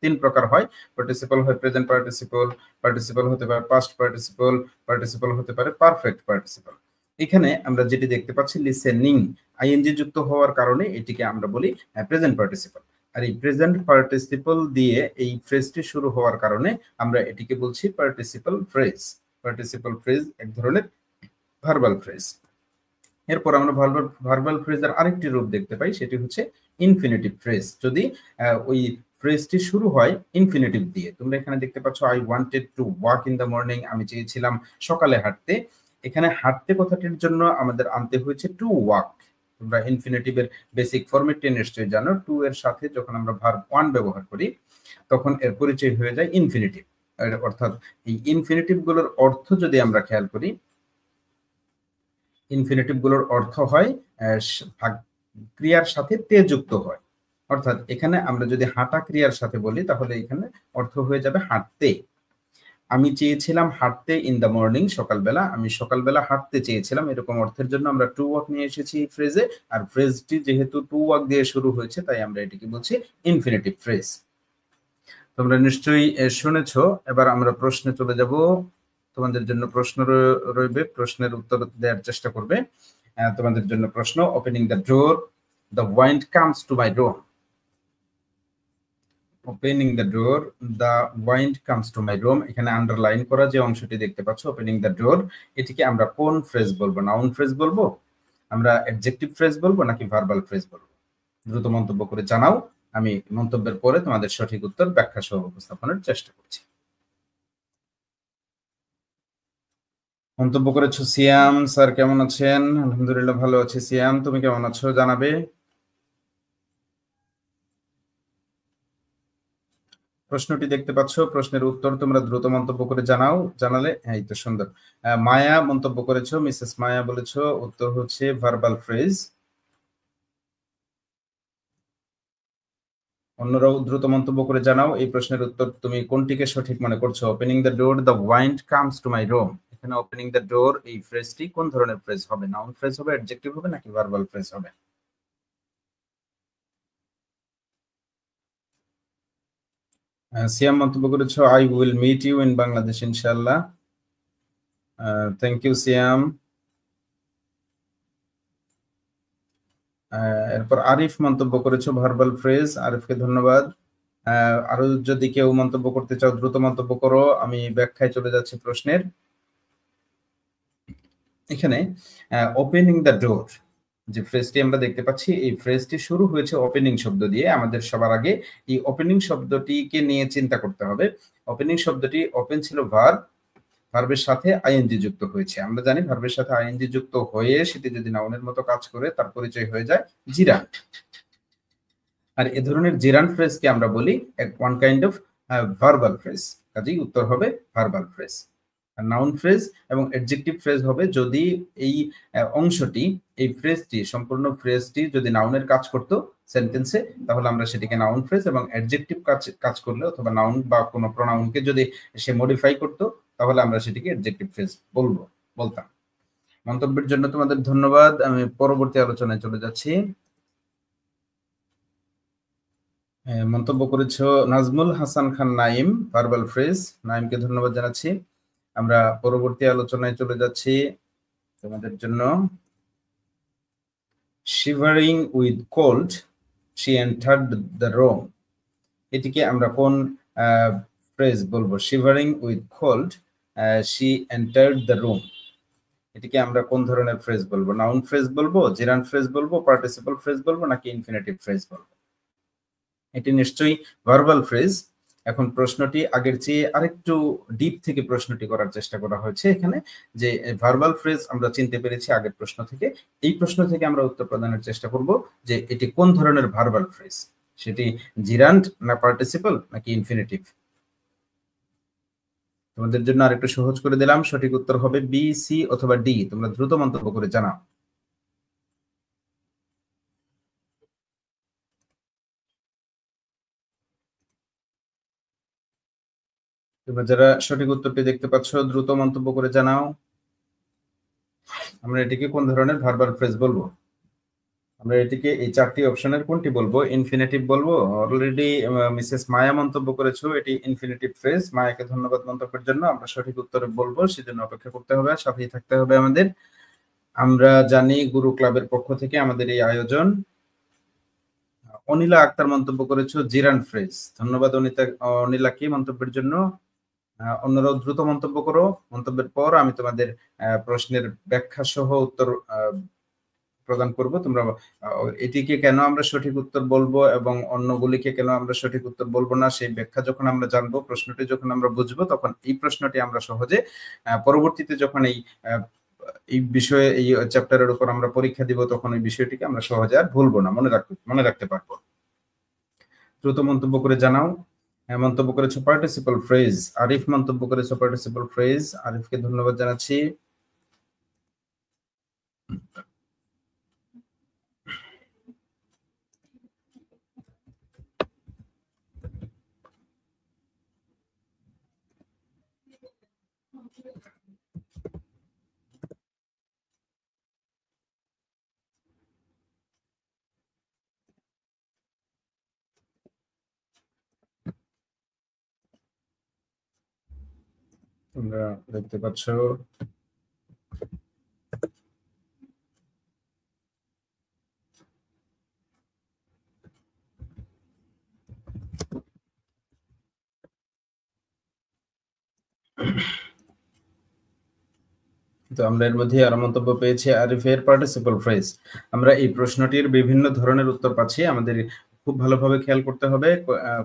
তিন প্রকার হয়। পার্টিসিপল হয় প্রেজেন্ট পার্টিসিপল, পার্টিসিপল হতে পারে পাস্ট পার্টিসিপল, পার্টিসিপল হতে পারে পারফেক্ট পার্টিসিপল। এখানে আমরা যেটি দেখতে পাচ্ছি লিসেনিং, আইএনজি যুক্ত হওয়ার কারণে এটিকে আমরা বলি প্রেজেন্ট পার্টিসিপল। আর এই প্রেজেন্ট পার্টিসিপল দিয়ে এই ফ্রেজটি শুরু হওয়ার কারণে আমরা এটিকে বলছি পার্টিসিপল ফ্রেজ। পার্টিসিপল ফ্রেজ এক ধরনের ভার্বাল ফ্রেজ। এরপর আমরা ভার্বাল ফ্রেজের আরেকটি রূপ দেখতে পাই, সেটি হচ্ছে ইনফিনিটিভ ফ্রেজ। যদি ওই ফ্রেজটি শুরু হয় ইনফিনিটিভ দিয়ে। তোমরা এখানে দেখতে পাচ্ছ I wanted to walk in the morning, আমি চেয়েছিলাম সকালে হাঁটতে। এখানে হাঁটতে কথাটির জন্য আমাদের আনতে হয়েছে টু ওয়াক। তোমরা ইনফিনিটিভের বেসিক ফরম্যাটটি নিশ্চয়ই জানো। টু এর সাথে যখন আমরা ভার্ব ওয়ান ব্যবহার করি তখন এর পরিচয় হয়ে যায় ইনফিনিটিভ। অর্থাৎ এই ইনফিনিটিভ গুলোর অর্থ যদি আমরা খেয়াল করি, ইনফিনিটিভ গুলোর অর্থ হয় ক্রিয়ার সাথে তে যুক্ত হয়। অর্থাৎ এখানে আমরা যদি হাঁটা ক্রিয়ার সাথে বলি তাহলে এখানে অর্থ হয়ে যাবে হাঁটতে। আমি চেয়েছিলাম হাঁটতে ইন দ্য মর্নিং, সকালবেলা, আমি সকালবেলা হাঁটতে চেয়েছিলাম, এরকম অর্থের জন্য আমরা টু ওয়াক নিয়ে এসেছি এই ফ্রেজে। আর ফ্রেজটি যেহেতু টু ওয়াক দিয়ে শুরু হয়েছে, তাই আমরা এটিকে বলছি ইনফিনিটিভ ফ্রেজ। তোমরা নিশ্চয়ই শুনেছ। এবার আমরা প্রশ্নে চলে যাব। তোমাদের জন্য প্রশ্ন রইবে, প্রশ্নের উত্তর দেওয়ার চেষ্টা করবে। তোমাদের জন্য প্রশ্ন, opening the door, the wind comes to my room. Opening the door, the wind comes to my room, এখানে আন্ডারলাইন করা যে অংশটি দেখতে পাচ্ছ, ওপেনিং দ্য ডোর, এটিকে আমরা কোন ফ্রেজ বলবো? নাউন ফ্রেজ বলবো, আমরা অ্যাডজেক্টিভ ফ্রেজ বলবো, নাকি ভার্বাল ফ্রেজ বলবো? দ্রুত মন্তব্য করে জানাও। আমি মন্তব্যের পরে তোমাদের সঠিক উত্তর ব্যাখ্যা সহ উপস্থাপনের চেষ্টা করছি। মন্তব্য করেছো সিয়াম স্যার, কেমন আছেন? আলহামদুলিল্লাহ ভালো আছি। সিয়াম, তুমি কেমন আছো জানাবে। প্রশ্নটি দেখতে পাচ্ছ, প্রশ্নের উত্তর তোমরা দ্রুত মন্তব্য করে জানাও। জানালে, এই তো সুন্দর। মায়া মন্তব্য করেছো, মিসেস মায়া বলেছো উত্তর হচ্ছে ভার্বাল ফ্রেজ। অন্যরাও দ্রুত মন্তব্য করে জানাও এই প্রশ্নের উত্তর তুমি কোনটিকে সঠিক মনে করছো? Opening the door, the wind comes to my room, এখানে ওপেনিং দ্য ডোর এই ফ্রেজটি কোন ধরনের ফ্রেজ হবে? নাউন ফ্রেজ হবে, অ্যাডজেক্টিভ হবে, নাকি ভার্বাল ফ্রেজ হবে? সিয়াম মন্তব্য করেছো I will meet you in Bangladesh ইনশাআল্লাহ। Thank you Siam. এরপর আরিফ মন্তব্য করেছো ভার্বাল ফ্রেজ, আরিফকে ধন্যবাদ। আরো যদি কেউ মন্তব্য করতে চাও দ্রুত মন্তব্য করো, আমি ব্যাখ্যায় চলে যাচ্ছি প্রশ্নের। এখানে ওপেনিং দ্য ডোর যে ফ্রেজটি আমরা দেখতে পাচ্ছি, এই ফ্রেজটি শুরু হয়েছে ওপেনিং শব্দ দিয়ে। আমাদের সবার আগে এই ওপেনিং শব্দটিকে নিয়ে চিন্তা করতে হবে। ওপেনিং শব্দটি, ওপেন ছিল ভার্ব, ভার্বের সাথে আইএনজি যুক্ত হয়েছে। আমরা জানি ভার্বের সাথে আইএনজি যুক্ত হয়ে সেটি যদি নাউনের মতো কাজ করে, তার পরিচয় হয়ে যায় জিরান্ট। আর এ ধরনের জিরান্ট ফ্রেজকে আমরা বলি one kind of verbal phrase. কাজেই উত্তর হবে ভার্বাল ফ্রেজ। আর নাউন ফ্রেজ এবং অ্যাডজেক্টিভ ফ্রেজ হবে যদি এই অংশটি, এই ফ্রেজটি, সম্পূর্ণ ফ্রেজটি যদি নাউনের কাজ করতো সেন্টেন্সে, তাহলে আমরা সেটিকে নাউন ফ্রেজ, এবং অ্যাডজেক্টিভ কাজ করলে অথবা নাউন বা কোনো প্রোনাউনকে যদি সে মডিফাই করতো, তাহলে আমরা সেটিকে অ্যাডজেক্টিভ ফ্রেজ বলতাম। মন্তব্যের জন্য তোমাদের ধন্যবাদ। আমি পরবর্তী আলোচনায় চলে যাচ্ছি। মন্তব্য করেছো নাজমুল হাসান খান নাইম, ভার্বাল ফ্রেজ। নাইমকে ধন্যবাদ জানাচ্ছি। আমরা পরবর্তী আলোচনায় চলে যাচ্ছি তোমাদের জন্য। Shivering with cold, she entered the room, এটিকে আমরা কোন ফ্রেজ বলবো? Shivering with cold, she entered the room, এটিকে আমরা কোন ধরনের ফ্রেজ বলবো? নাউন ফ্রেজ বলবো, জিরান্ট ফ্রেজ বলবো, পার্টিসিপল ফ্রেজ বলবো, নাকি ইনফিনিটিভ ফ্রেজ বলবো? এটি নিশ্চয়ই ভার্বাল ফ্রেজ। এখন প্রশ্নটি আগের চেয়ে আরেকটু ডিপ থেকে প্রশ্নটি করার চেষ্টা করা হয়েছে এখানে, যে ভার্বাল ফ্রেজ আমরা চিনতে পেরেছি আগের প্রশ্ন থেকে। এই প্রশ্ন থেকে আমরা উত্তর প্রদানের চেষ্টা করব যে এটি কোন ধরনের ভার্বাল ফ্রেজ, সেটি জিরান্ট না পার্টিসিপল নাকি ইনফিনিটিভ। তোমাদের জন্য আরেকটু সহজ করে দিলাম, সঠিক উত্তর হবে বি, সি অথবা ডি। তোমরা দ্রুত মন্তব্য করে জানাও। তোমরা যারা সঠিক উত্তরটি দেখতে পাচ্ছ দ্রুত মন্তব্য করে জানাও। আমরা এটিকে কোন ধরনের ভার্বাল ফ্রেজ বলবো? আমরা এটিকে এই চারটি অপশনের কোনটি বলবো? ইনফিনিটিভ বলবো। অলরেডি মিসেস মায়া মন্তব্য করেছো এটি ইনফিনিটিভ ফ্রেজ। মায়াকে ধন্যবাদ মন্তব্যের জন্য। আমরা সঠিক উত্তরে বলবো, সেজন্য অপেক্ষা করতে হবে, সাথেই থাকতে হবে আমাদের। আমরা জানি গুরু ক্লাবের পক্ষ থেকে আমাদের এই আয়োজন। অনিলা আক্তার মন্তব্য করেছো জিরান্ট ফ্রেজ। ধন্যবাদ অনিলাকে মন্তব্যের জন্য। অন্যরাও দ্রুত মন্তব্য করো। মন্তব্যের পর আমি তোমাদের প্রশ্নের ব্যাখ্যা সহ উত্তর প্রদান করব। তোমরা এটিকে কেন আমরা সঠিক উত্তর বলবো এবং অন্যগুলিকে কেন আমরা সঠিক উত্তর বলবো না, সেই ব্যাখ্যা যখন আমরা জানবো, প্রশ্নটি যখন আমরা বুঝবো, তখন এই প্রশ্নটি আমরা সহজে পরবর্তীতে যখন এই বিষয়ে, এই চ্যাপ্টারের উপর আমরা পরীক্ষা দিব, তখন এই বিষয়টিকে আমরা সহজে আর ভুলবো না, মনে রাখতে পারবো। দ্রুত মন্তব্য করে জানাও। মন্তব্য করেছো পার্টিসিপল ফ্রেজ। আরিফ মন্তব্য করেছো পার্টিসিপল ফ্রেজ। আরিফকে ধন্যবাদ জানাচ্ছি। তোমরা দেখতে পাচ্ছ তো আমরা এর মধ্যে আরো মন্তব্য পেয়েছি আরিফের পার্টিসিপল ফ্রেজ। আমরা এই প্রশ্নটির বিভিন্ন ধরনের উত্তর পাচ্ছি, আমাদের খুব ভালোভাবে খেয়াল করতে হবে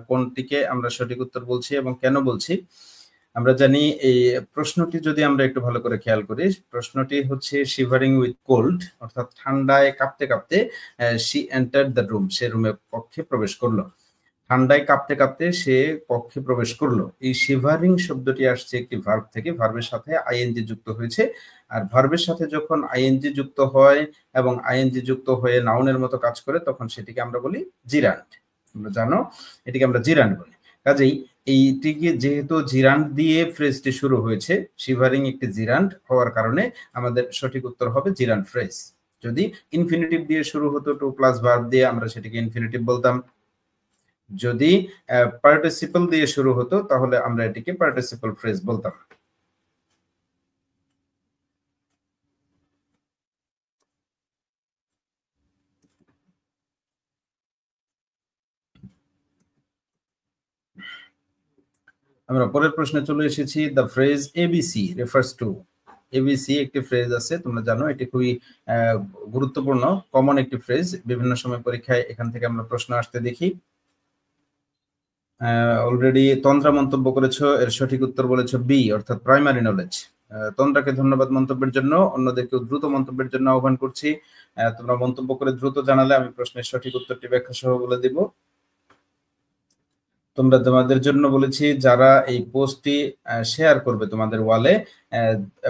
কোনটিকে আমরা সঠিক উত্তর বলছি এবং কেন বলছি। আমরা জানি এই প্রশ্নটি যদি আমরা একটু ভালো করে খেয়াল করি, প্রশ্নটি হচ্ছে শিভারিং উইথ কোল্ড, অর্থাৎ ঠান্ডায় কাঁপতে কাঁপতে শি এন্টার্ড দ্য রুম, সে রুমে কক্ষে প্রবেশ করলো। ঠান্ডায় কাঁপতে কাঁপতে সে কক্ষে প্রবেশ করলো। এই শিভারিং শব্দটি আসছে একটি ভার্ব থেকে, ভার্বের সাথে আইএনজি যুক্ত হয়েছে। আর ভার্বের সাথে যখন আইএনজি যুক্ত হয় এবং আইএনজি যুক্ত হয়ে নাউনের মতো কাজ করে, তখন সেটিকে আমরা বলি জিরান্ড। তোমরা জানো এটিকে আমরা জিরান্ড বলি। কাজেই এইটিকে যেহেতু জিরান্ড দিয়ে ফ্রেজটি শুরু হয়েছে, শিভারিং একটি জিরান্ড হওয়ার কারণে আমাদের সঠিক উত্তর হবে জিরান্ড ফ্রেজ। যদি ইনফিনিটিভ দিয়ে শুরু হতো, টু প্লাস ভার্ব দিয়ে, আমরা সেটিকে ইনফিনিটিভ বলতাম। যদি পার্টিসিপল দিয়ে শুরু হতো তাহলে আমরা এটিকে পার্টিসিপল ফ্রেজ বলতাম। আমরা পরের প্রশ্নে চলে এসেছি। The phrase ABC refers to. ABC একটি ফ্রেজ আছে, তোমরা জানো এটি খুবই গুরুত্বপূর্ণ, কমন একটি ফ্রেজ। বিভিন্ন সময় পরীক্ষায় এখান থেকে আমরা প্রশ্ন আসতে দেখি। অলরেডি তন্দ্রা মন্তব্য করেছো, এর সঠিক উত্তর বলেছো বি, অর্থাৎ প্রাইমারি নলেজ। তন্দ্রাকে ধন্যবাদ মন্তব্যের জন্য। অন্যদেরকেও দ্রুত মন্তব্যের জন্য আহ্বান করছি। তোমরা মন্তব্য করে দ্রুত জানালে আমি প্রশ্নের সঠিক উত্তরটি ব্যাখ্যা সহ বলে দিব। তোমরা তোমাদের জন্য বলেছি যারা এই পোস্টটি শেয়ার করবে তোমাদের ওয়ালে,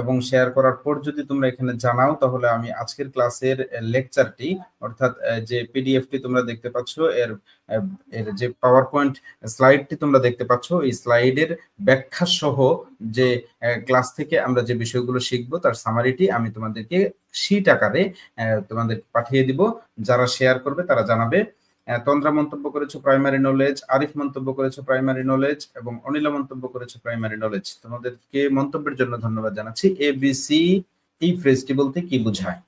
এবং শেয়ার করার পর যদি তোমরা এখানে জানাও, তাহলে আমি আজকের ক্লাসের লেকচারটি, অর্থাৎ যে পিডিএফটি তোমরা দেখতে পাচ্ছ, এর এর যে পাওয়ার পয়েন্ট স্লাইডটি তোমরা দেখতে পাচ্ছ, এই স্লাইডের ব্যাখ্যা সহ যে ক্লাস থেকে আমরা যে বিষয়গুলো শিখবো তার সামারিটি আমি তোমাদেরকে শীট আকারে তোমাদের পাঠিয়ে দিব। যারা শেয়ার করবে তারা জানাবে। তন্দ্রা মন্তব্য করেছো প্রাইমারি নলেজ, আরিফ মন্তব্য করেছো প্রাইমারি নলেজ, এবং অনিলা মন্তব্য করেছো প্রাইমারি নলেজ। তোমাদেরকে মন্তব্যের জন্য ধন্যবাদ জানাচ্ছি। এবিসি এই ফ্রেজটি বলতে কি বোঝায়?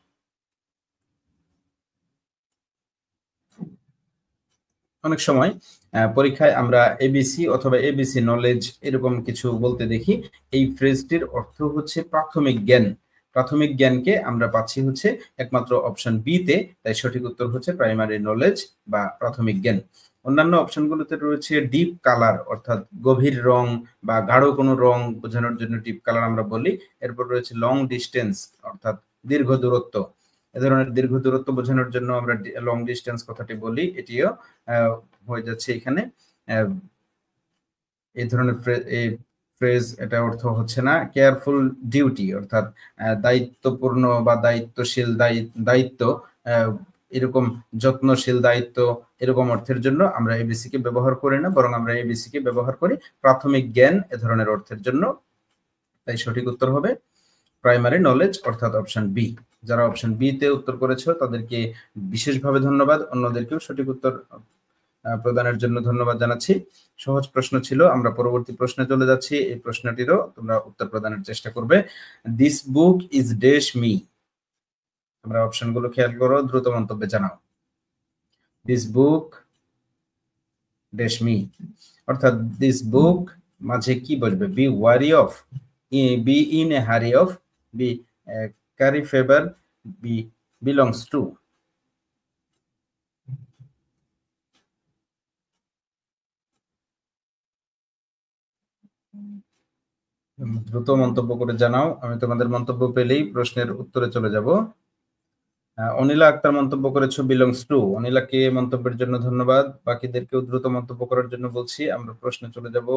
অনেক সময় পরীক্ষায় আমরা এবিসি অথবা এবিসি নলেজ এরকম কিছু বলতে দেখি। এই ফ্রেজটির অর্থ হচ্ছে প্রাথমিক জ্ঞান। প্রাথমিক জ্ঞানকে আমরা পাচ্ছি হচ্ছে একমাত্র অপশন বি তে, তাই সঠিক উত্তর হচ্ছে প্রাইমারি নলেজ বা প্রাথমিক জ্ঞান। অন্যান্য অপশনগুলোতে রয়েছে ডিপ কালার, অর্থাৎ গভীর রং বা গাঢ় কোনো রং বোঝানোর জন্য ডিপ কালার আমরা বলি। এরপর রয়েছে লং ডিস্টেন্স, অর্থাৎ দীর্ঘ দূরত্ব। এ ধরনের দীর্ঘ দূরত্ব বোঝানোর জন্য আমরা লং ডিস্টেন্স কথাটি বলি। এটিও হয়ে যাচ্ছে এখানে। এই ধরনের ফ্রেজ এটা অর্থ হচ্ছে না। কেয়ারফুল ডিউটি, অর্থাৎ দায়িত্বপূর্ণ বা দায়িত্বশীল, দায়িত্ব, এরকম যত্নশীল দায়িত্ব, এরকম অর্থের জন্য আমরা এবিসি কে ব্যবহার করি না, বরং আমরা এবিসি কে ব্যবহার করি প্রাথমিক জ্ঞান এ ধরনের অর্থের জন্য। তাই সঠিক উত্তর হবে প্রাইমারি নলেজ, অর্থাৎ অপশন বি। যারা অপশন বি তে উত্তর করেছো তাদেরকে বিশেষভাবে ধন্যবাদ, অন্যদেরকেও সঠিক উত্তর প্রদানের জন্য ধন্যবাদ জানাচ্ছি। সহজ প্রশ্ন ছিল। আমরা পরবর্তী প্রশ্নে চলে যাচ্ছি। এই প্রশ্নটিরও তোমরা উত্তর প্রদানের চেষ্টা করবে। This book is dash me. আমরা অপশনগুলো খেয়াল করো, দ্রুত মন্তব্যে জানাও। দিস বুক ড্যাশ মি, অর্থাৎ দিস বুক মাঝে কি বসবে? Be worry of, be in a hurry of, be carry favour, be belongs to. দ্রুত মন্তব্য করে জানাও। আমি তোমাদের মন্তব্য পেলেই প্রশ্নের উত্তরে চলে যাব। অনিলা আক্তার মন্তব্য করেছো বিলংস টু। অনিলাকে মন্তব্যের জন্য ধন্যবাদ। বাকিদেরকেও দ্রুত মন্তব্য করার জন্য বলছি। আমরা প্রশ্নে চলে যাব।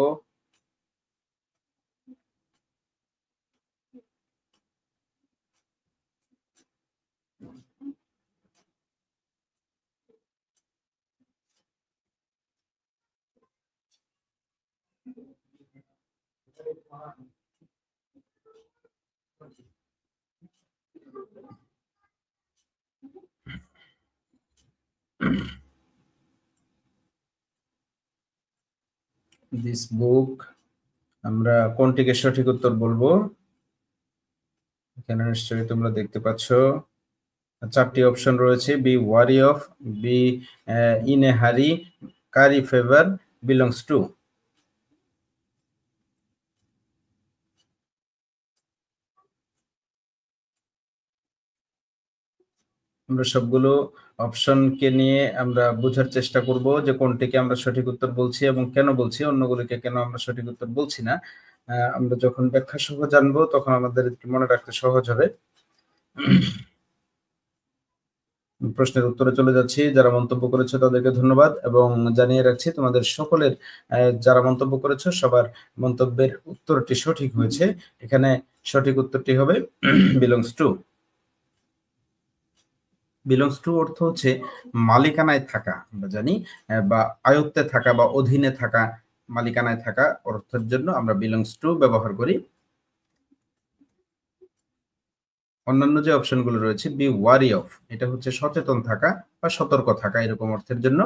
This book আমরা কোনটিকে সঠিক উত্তর বলবো? এখানে নিশ্চয়ই তোমরা দেখতে পাচ্ছ 4টি অপশন রয়েছে, be worry of, be in a hurry, curry favour, belongs to. আমরা সবগুলো অপশনকে নিয়ে আমরা বোঝার চেষ্টা করব যে কোনটিকে আমরা সঠিক উত্তর বলছি এবং কেন বলছি, অন্যগুলিকে কেন আমরা সঠিক উত্তর বলছি না। আমরা যখন ব্যাখ্যা সহ জানবো তখন আমাদের মনে রাখতে সহজ হবে। প্রশ্নের উত্তরে চলে যাচ্ছি। যারা মন্তব্য করেছে তাদেরকে ধন্যবাদ এবং জানিয়ে রাখছি তোমাদের সকলের যারা মন্তব্য করেছে সবার মন্তব্যের উত্তরটি সঠিক হয়েছে। এখানে সঠিক উত্তরটি হবে বিলংস টু। বিলংস টু অর্থ হচ্ছে মালিকানায় থাকা, আমরা জানি, বা আয়ত্তে থাকা বা অধীনে থাকা, মালিকানায় থাকা অর্থের জন্য আমরা বিলংস টু ব্যবহার করি। অন্যান্য যে অপশনগুলো রয়েছে, বি ওয়ারি অফ, এটা হচ্ছে সচেতন থাকা বা সতর্ক থাকা এরকম অর্থের জন্য।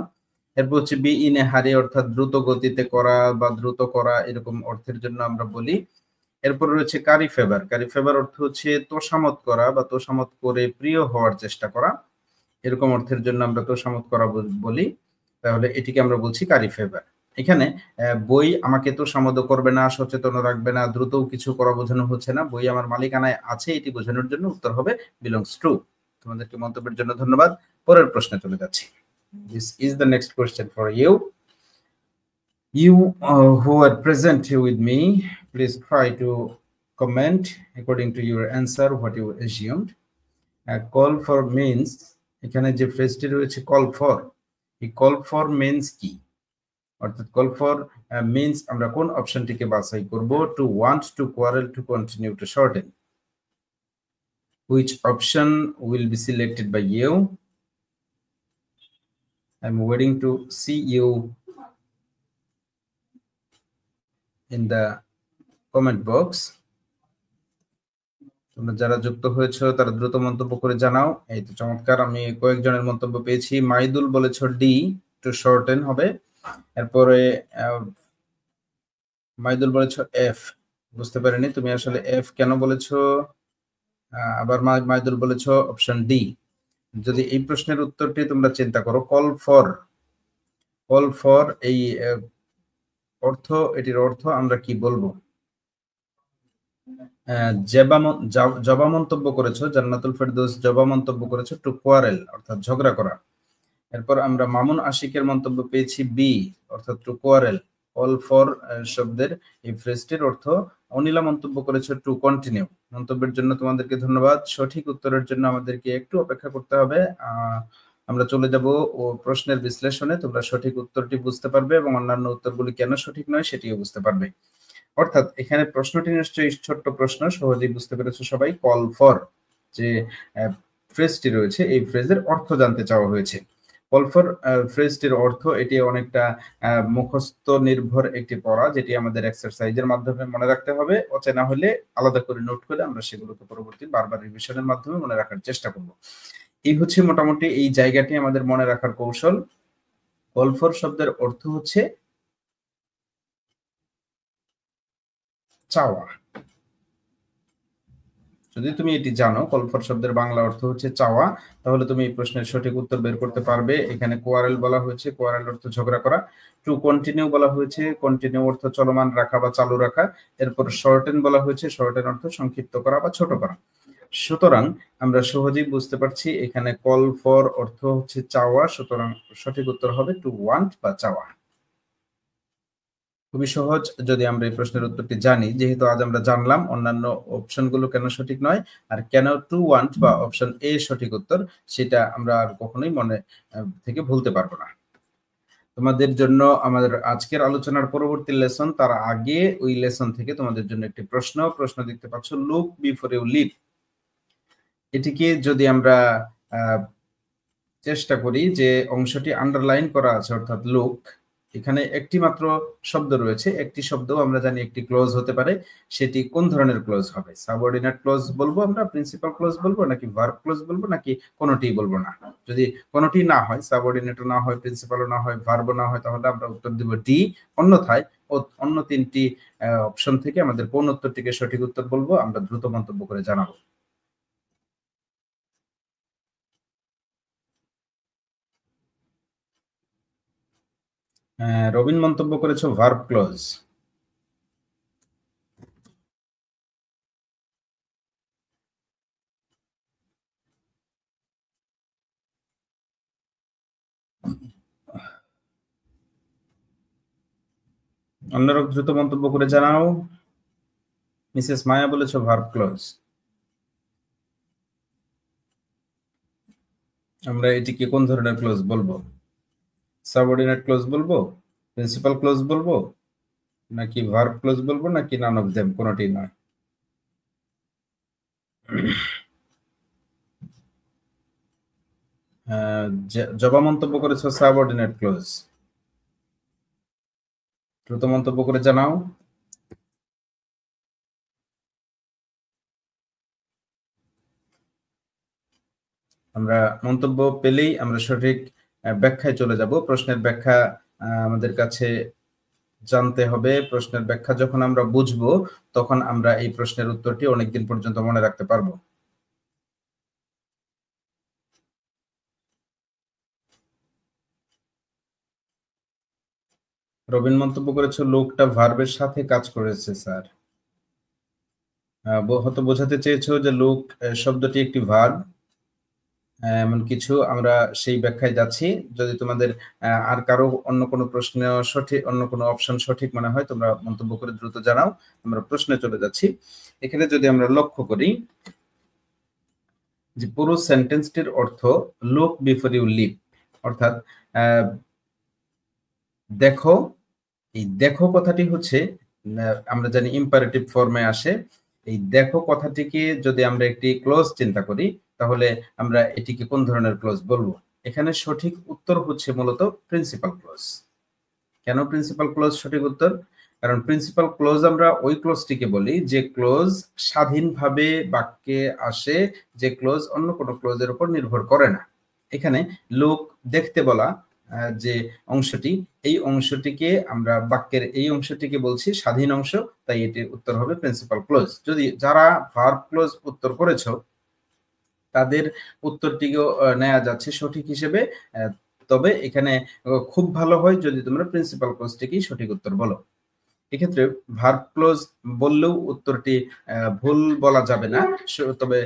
এরপর হচ্ছে বি ইন এ হারি, অর্থাৎ দ্রুত গতিতে করা বা দ্রুত করা এরকম অর্থের জন্য আমরা বলি। এরপর রয়েছে কারি ফেভার। কারি ফেভার অর্থ হচ্ছে তোষামত করা বা তোষামত করে প্রিয় হওয়ার চেষ্টা করা, এরকম অর্থের জন্য আমরা তোষামত করা বলি। তাহলে এটিকে আমরা বলছি কারি ফেভার। এখানে বই আমাকে তোষামত করবে না, সচেতন রাখবে না, দ্রুতও কিছু করা বোঝানো হচ্ছে না, বই আমার মালিকানায় আছে এটি বোঝানোর জন্য উত্তর হবে বিলংস টু। তোমাদেরকে মন্তব্যের জন্য ধন্যবাদ। পরের প্রশ্নে চলে যাচ্ছি। This is the next question for you. You who are present here with me, please try to comment according to your answer what you assumed. Call for means, এখানে যে ফ্রেজটি রয়েছে কল ফর, এই কল ফর মিন্স কি? অর্থাৎ call for means আমরা কোন অপশনটিকে বাছাই করব? To want, to quarrel, to continue, to shorten. Which option will be selected by you? I'm waiting to see you in the comment box. তোমরা যারা যুক্ত হয়েছো তারা দ্রুত মন্তব্য করে জানাও। এই তো চমৎকার, আমি কয়েকজনের মন্তব্য পেয়েছি। মাইদুল বলেছো ডি, টু শর্টেন হবে। এরপরে মাইদুল বলেছো এফ, বুঝতে পারিনি তুমি আসলে এফ কেন বলেছো। আবার মাইদুল বলেছো অপশন ডি। যদি এই প্রশ্নের উত্তরটি তোমরা চিন্তা করো, কল ফর এই অর্থ, এটির অর্থ আমরা কি বলবো? জবা মন্তব্য করেছো, জান্নাতুল ফেরদৌস জবা মন্তব্য করেছো টু কোয়ারেল, অর্থাৎ ঝগড়া করা। এরপর আমরা মামুন আশিকের মন্তব্য পেয়েছি বি, অর্থাৎ টু কোয়ারেল। কল ফর শব্দের এই ফ্রেজটির অর্থ। অনিলা মন্তব্য করেছে টু কন্টিনিউ। মন্তব্যের জন্য তোমাদেরকে ধন্যবাদ। সঠিক উত্তরের জন্য আমাদেরকে একটু অপেক্ষা করতে হবে। আমরা চলে যাব ও প্রশ্নের বিশ্লেষণে, তোমরা সঠিক উত্তরটি বুঝতে পারবে এবং অন্যান্য উত্তরগুলি কেন সঠিক নয় সেটিও বুঝতে পারবে। অর্থাৎ এখানে প্রশ্নটি নিশ্চয়ই ছোট্ট প্রশ্ন, সহজেই বুঝতে পেরেছো সবাই। কল ফর যে ফ্রেজটি রয়েছে এই ফ্রেজের অর্থ জানতে চাওয়া হয়েছে। কল ফর ফ্রেজটির অর্থ, এটি অনেকটা মুখস্থ নির্ভর একটি পড়া, যেটি আমাদের এক্সারসাইজের মাধ্যমে মনে রাখতে হবে। অচেনা হলে আলাদা করে নোট করে আমরা সেগুলোকে পরবর্তী বারবার রিভিশনের মাধ্যমে মনে রাখার চেষ্টা করব। এই হচ্ছে মোটামুটি এই জায়গাটি আমাদের মনে রাখার কৌশল। কল ফর শব্দের অর্থ হচ্ছে চাওয়া। যদি তুমি এটি জানো, কল ফর শব্দের বাংলা অর্থ হচ্ছে চাওয়া, তাহলে তুমি এই প্রশ্নের সঠিক উত্তর বের করতে পারবে। এখানে কোয়ারেল বলা হয়েছে, কোয়ারেল অর্থ ঝগড়া করা। টু কন্টিনিউ বলা হয়েছে, কন্টিনিউ অর্থ চলমান রাখা বা চালু রাখা। এরপর শর্টেন বলা হয়েছে, শর্টেন অর্থ সংক্ষিপ্ত করা বা ছোট করা। সুতরাং আমরা সহজেই বুঝতে পারছি এখানে কল ফর অর্থ হচ্ছে চাওয়া, সুতরাং সঠিক উত্তর হবে টু ওয়ান্ট বা চাওয়া। খুবই সহজ যদি আমরা এই প্রশ্নের উত্তরটি জানি। যেহেতু আজ আমরা জানলাম অন্যান্য অপশনগুলো কেন সঠিক নয় আর কেন টু ওয়ান্ট বা অপশন এ সঠিক উত্তর, সেটা আমরা আর কখনোই মনে থেকে ভুলতে পারবো না। তোমাদের জন্য আমাদের আজকের আলোচনার পরবর্তী লেসন, তার আগে ওই লেসন থেকে তোমাদের জন্য একটি প্রশ্ন দেখতে পাচ্ছ, লুক বিফোর ইউ লিভ। এটিকে যদি আমরা চেষ্টা করি, যে অংশটি আন্ডারলাইন করা আছে অর্থাৎ লুক, এখানে একটি মাত্র শব্দ রয়েছে, একটি শব্দ আমরা জানি একটি ক্লোজ হতে পারে, সেটি কোন ধরনের ক্লোজ হবে? সাবঅর্ডিনেট ক্লোজ বলবো আমরা, প্রিন্সিপাল ক্লোজ বলবো, নাকি ভার্ব ক্লোজ বলবো, নাকি কোনোটি বলবো না? যদি কোনোটি না হয়, সাবঅর্ডিনেটও না হয়, প্রিন্সিপালও না হয়, ভার্বও না হয়, তাহলে আমরা উত্তর দিব ডি। অন্যথায় অন্য তিনটি অপশন থেকে আমাদের কোন উত্তরটিকে সঠিক উত্তর বলবো আমরা দ্রুত মন্তব্য করে জানাবো। রবিন মন্তব্য করেছো ভার্ব ক্লোজ। অন্যরা দ্রুত মন্তব্য করে জানাও। মিসেস মায়া বলেছো ভার্ব ক্লোজ। আমরা এটিকে কোন ধরনের ক্লোজ বলবো? সাবঅর্ডিনেট ক্লোজ বলবো, প্রিন্সিপাল ক্লোজ বলবো, নাকি ভার্ব ক্লোজ বলবো, নাকি নান অফ দেম, কোনটি নয়? জবা মন্তব্য করেছো সাবঅর্ডিনেট ক্লোজ। দ্রুত মন্তব্য করে জানাও। আমরা মন্তব্য পেলেই আমরা সঠিক ব্যাখ্যায় চলে যাব। প্রশ্নের ব্যাখ্যা আমাদের কাছে জানতে হবে। প্রশ্নের ব্যাখ্যা যখন আমরা বুঝবো তখন আমরা এই প্রশ্নের উত্তরটি অনেকদিন পর্যন্ত মনে রাখতে পারবো। রবিন মন্তব্য করেছে লোকটা ভার্বের সাথে কাজ করেছে স্যার। হয়তো বোঝাতে চেয়েছো যে লোক শব্দটি একটি ভার্ব, এমন কিছু। আমরা সেই ব্যাখ্যায় যাচ্ছি। যদি তোমাদের আর কারো অন্য কোনো প্রশ্ন সঠিক, অন্য কোনো অপশন সঠিক মনে হয় তোমরা মন্তব্য করে দ্রুত জানাও। আমরা প্রশ্নে চলে যাচ্ছি। এখানে যদি আমরা লক্ষ্য করি যে পুরো সেন্টেন্সটির অর্থ লুক বিফোর ইউ লিভ, অর্থাৎ দেখো। এই দেখো কথাটি হচ্ছে আমরা জানি ইম্পারেটিভ ফর্মে আসে। এই দেখো কথাটিকে যদি আমরা একটি ক্লোজ চিন্তা করি তাহলে আমরা এটিকে কোন ধরনের ক্লোজ বলবো? এখানে সঠিক উত্তর হচ্ছে মূলত প্রিন্সিপাল ক্লোজ। কেন প্রিন্সিপাল ক্লোজ সঠিক উত্তর? কারণ প্রিন্সিপাল ক্লোজ আমরা ওই ক্লোজটিকে বলি যে ক্লোজ স্বাধীনভাবে বাক্যে আসে, যে ক্লোজ অন্য কোনো ক্লোজের উপর নির্ভর করে না। এখানে লোক দেখতে বলা যে অংশটি, এই অংশটিকে আমরা বাক্যের এই অংশটিকে বলছি স্বাধীন অংশ, তাই এটির উত্তর হবে প্রিন্সিপাল ক্লোজ। যদি যারা ভার্ব ক্লোজ উত্তর করেছো তাদের উত্তরটিকেও নেওয়া যাচ্ছে সঠিক হিসেবে। তবে এখানে খুব ভালো হয় যদি তোমরা প্রিন্সিপাল ক্লোজটিকেই সঠিক উত্তর বলো। এক্ষেত্রে ভার্ব ক্লোজ বললেও উত্তরটি ভুল বলা যাবে না, তবে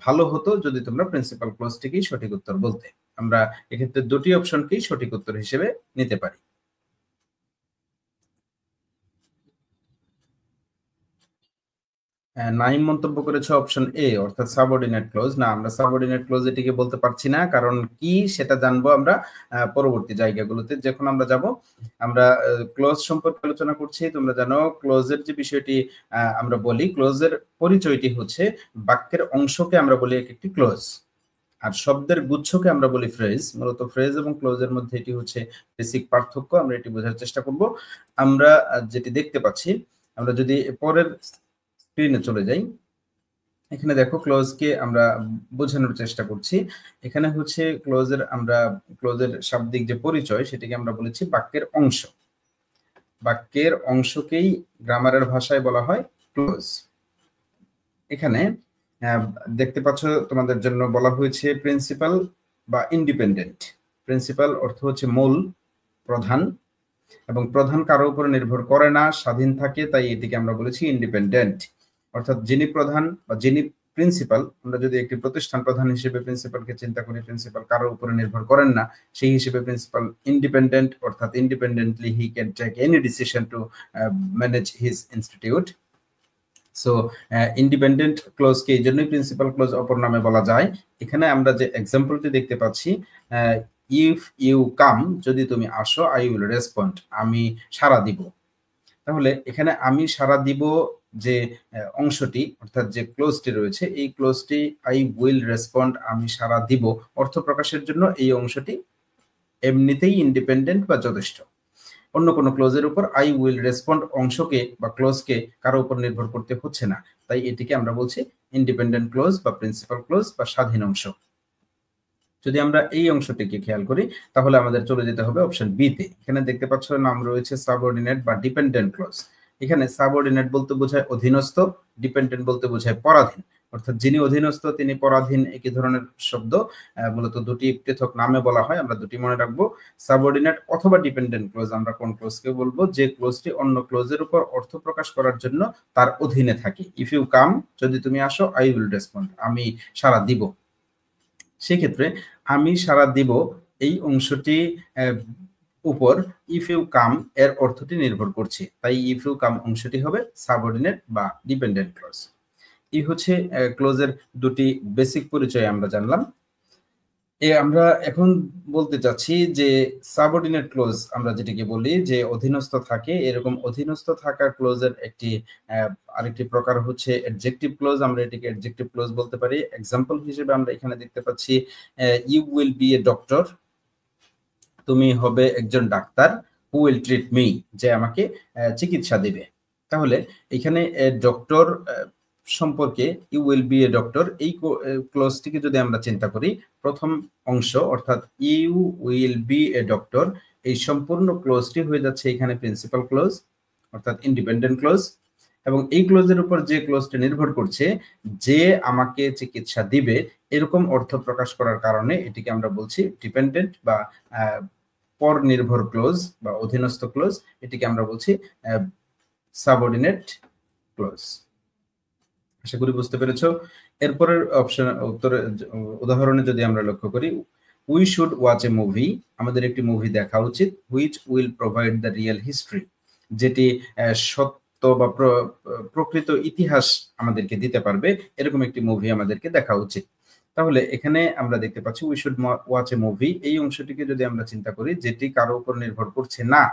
ভালো হতো যদি তোমরা প্রিন্সিপাল ক্লোজটিকেই সঠিক উত্তর বলতে। আমরা এক্ষেত্রে দুটি অপশনকেই সঠিক উত্তর হিসেবে নিতে পারি। নাইম মন্তব্য করেছে অপশন এ অর্থাৎ সাবঅর্ডিনেট ক্লোজ। না, আমরা সাবঅর্ডিনেট ক্লোজ এটিকে বলতে পারছি না, কারণ কি সেটা জানবো আমরা পরবর্তী জায়গাগুলোতে যখন আমরা যাব। আমরা ক্লোজ সম্পর্কে আলোচনা করছি। তোমরা জানো ক্লোজের যে বিষয়টি আমরা বলি, ক্লোজের পরিচয়টি হচ্ছে বাক্যের অংশকে আমরা বলি একটি ক্লোজ, আর শব্দের গুচ্ছকে আমরা বলি ফ্রেজ। মূলত ফ্রেজ এবং ক্লোজের মধ্যে এটি হচ্ছে বেসিক পার্থক্য। আমরা এটি বোঝার চেষ্টা করব। আমরা যেটি দেখতে পাচ্ছি, আমরা যদি পরের স্ক্রিনে চলে যাই, এখানে দেখো ক্লোজকে আমরা বোঝানোর চেষ্টা করছি। এখানে হচ্ছে ক্লোজের, আমরা ক্লোজের শাব্দিক যে পরিচয় সেটিকে আমরা বলেছি বাক্যের অংশ। বাক্যের অংশকেই গ্রামারের ভাষায় বলা হয় ক্লোজ। এখানে দেখতে পাচ্ছ তোমাদের জন্য বলা হয়েছে প্রিন্সিপাল বা ইন্ডিপেন্ডেন্ট। প্রিন্সিপাল অর্থ হচ্ছে মূল, প্রধান, এবং প্রধান কারো উপর নির্ভর করে না, স্বাধীন থাকে, তাই এটিকে আমরা বলেছি ইন্ডিপেন্ডেন্ট। অর্থাৎ যিনি প্রধান বা যিনি প্রিন্সিপাল, আমরা যদি একটি প্রতিষ্ঠান প্রধান হিসেবে প্রিন্সিপালকে চিন্তা করি, প্রিন্সিপাল কারো উপরে নির্ভর করেন না, সেই হিসেবে প্রিন্সিপাল ইন্ডিপেন্ডেন্ট, অর্থাৎ independently he can take any decision to manage his institute. So independent ক্লোজকে এই জন্যই প্রিন্সিপাল ক্লোজ অপর নামে বলা যায়। এখানে আমরা যে এক্সাম্পলটি দেখতে পাচ্ছি, ইফ ইউ কাম, যদি তুমি আসো, আই উইল রেসপন্ড, আমি সাড়া দিব। তাহলে এখানে আমি সাড়া দিব যে অংশটি, অর্থাৎ যে ক্লোজটি রয়েছে, এই ক্লোজটি আই উইল রেসপন্ড, আমি সাড়া দিব, অর্থ প্রকাশের জন্য এই অংশটি এমনিতেই ইন্ডিপেন্ডেন্ট বা যথেষ্ট। অন্য কোনো ক্লোজের উপর আই উইল রেসপন্ড অংশকে বা ক্লোজকে কারো উপর নির্ভর করতে হচ্ছে না, তাই এটিকে আমরা বলছি ইন্ডিপেন্ডেন্ট ক্লোজ বা প্রিন্সিপাল ক্লোজ বা স্বাধীন অংশ। যদি আমরা এই অংশটিকে খেয়াল করি তাহলে আমাদের চলে যেতে হবে অপশন বি তে। এখানে দেখতে পাচ্ছ নাম রয়েছে সাবঅর্ডিনেট বা ডিপেন্ডেন্ট ক্লজ। এখানে সাবঅর্ডিনেট বলতে বোঝায় অধীনস্থ, ডিপেন্ডেন্ট বলতে বোঝায় পরাধীন, অর্থাৎ যিনি অধীনস্থ তিনি পরাধীন, একই ধরনের শব্দ। মূলত দুটি পৃথক নামে বলা হয়, আমরা দুটি মনে রাখবো। সাবঅর্ডিনেট অথবা ডিপেন্ডেন্ট ক্লজ আমরা কোন ক্লজকে বলবো? যে ক্লজটি অন্য ক্লজের উপর অর্থ প্রকাশ করার জন্য তার অধীনে থাকে। ইফ ইউ কাম, যদি তুমি আসো, আই উইল রেসপন্ড, আমি সাড়া দিব। সেক্ষেত্রে আমি সাড়া দিব এই অংশটি উপর ইফ ইউ কাম এর অর্থটি নির্ভর করছে, তাই ইফ ইউ কাম অংশটি হবে সাবঅর্ডিনেট বা ডিপেন্ডেন্ট ক্লজ। এই হচ্ছে ক্লোজের দুটি বেসিক পরিচয় আমরা জানলাম। আমরা এখন বলতে চাচ্ছি যে সাবঅর্ডিনেট ক্লোজ আমরা যেটাকে বলি যে অধীনস্থ থাকে, এরকম অধীনস্থ থাকা ক্লোজের আরেকটি প্রকার হচ্ছে অ্যাডজেক্টিভ ক্লোজ। আমরা এটাকে অ্যাডজেক্টিভ ক্লোজ বলতে পারি। এক্সাম্পল হিসেবে আমরা এখানে দেখতে পাচ্ছি you will be a doctor, তুমি হবে একজন ডাক্তার। হু উইল ট্রিট মি, যে আমাকে চিকিৎসা দিবে। তাহলে এখানে ডক্টর সম্পর্কে you will be a doctor এই ক্লোজটিকে যদি আমরা চিন্তা করি, প্রথম অংশ অর্থাৎ you will be a doctor, এই সম্পূর্ণ ক্লোজটি হয়ে যাচ্ছে এখানে প্রিন্সিপাল ক্লোজ অর্থাৎ ইন্ডিপেন্ডেন্ট ক্লোজ। এবং এই ক্লোজের উপর যে ক্লোজটি নির্ভর করছে যে আমাকে চিকিৎসা দিবে, এরকম অর্থ প্রকাশ করার কারণে এটিকে আমরা বলছি ডিপেন্ডেন্ট বা পর নির্ভর ক্লোজ বা অধীনস্থ ক্লোজ। এটিকে আমরা বলছি সাবঅর্ডিনেট ক্লোজ। আশা করি বুঝতে পেরেছো। এরপরের অপশন উত্তরে উদাহরণে যদি আমরা লক্ষ্য করি, we should watch A movie, আমাদের একটি মুভি দেখা উচিত, which will provide the real history, যেটি সত্য বা প্রকৃত ইতিহাস আমাদেরকে দিতে পারবে, এরকম একটি মুভি আমাদেরকে দেখা উচিত। তাহলে এখানে আমরা দেখতে পাচ্ছি we should watch A movie, এই অংশটিকে যদি আমরা চিন্তা করি যেটি কারো উপর নির্ভর করছে না,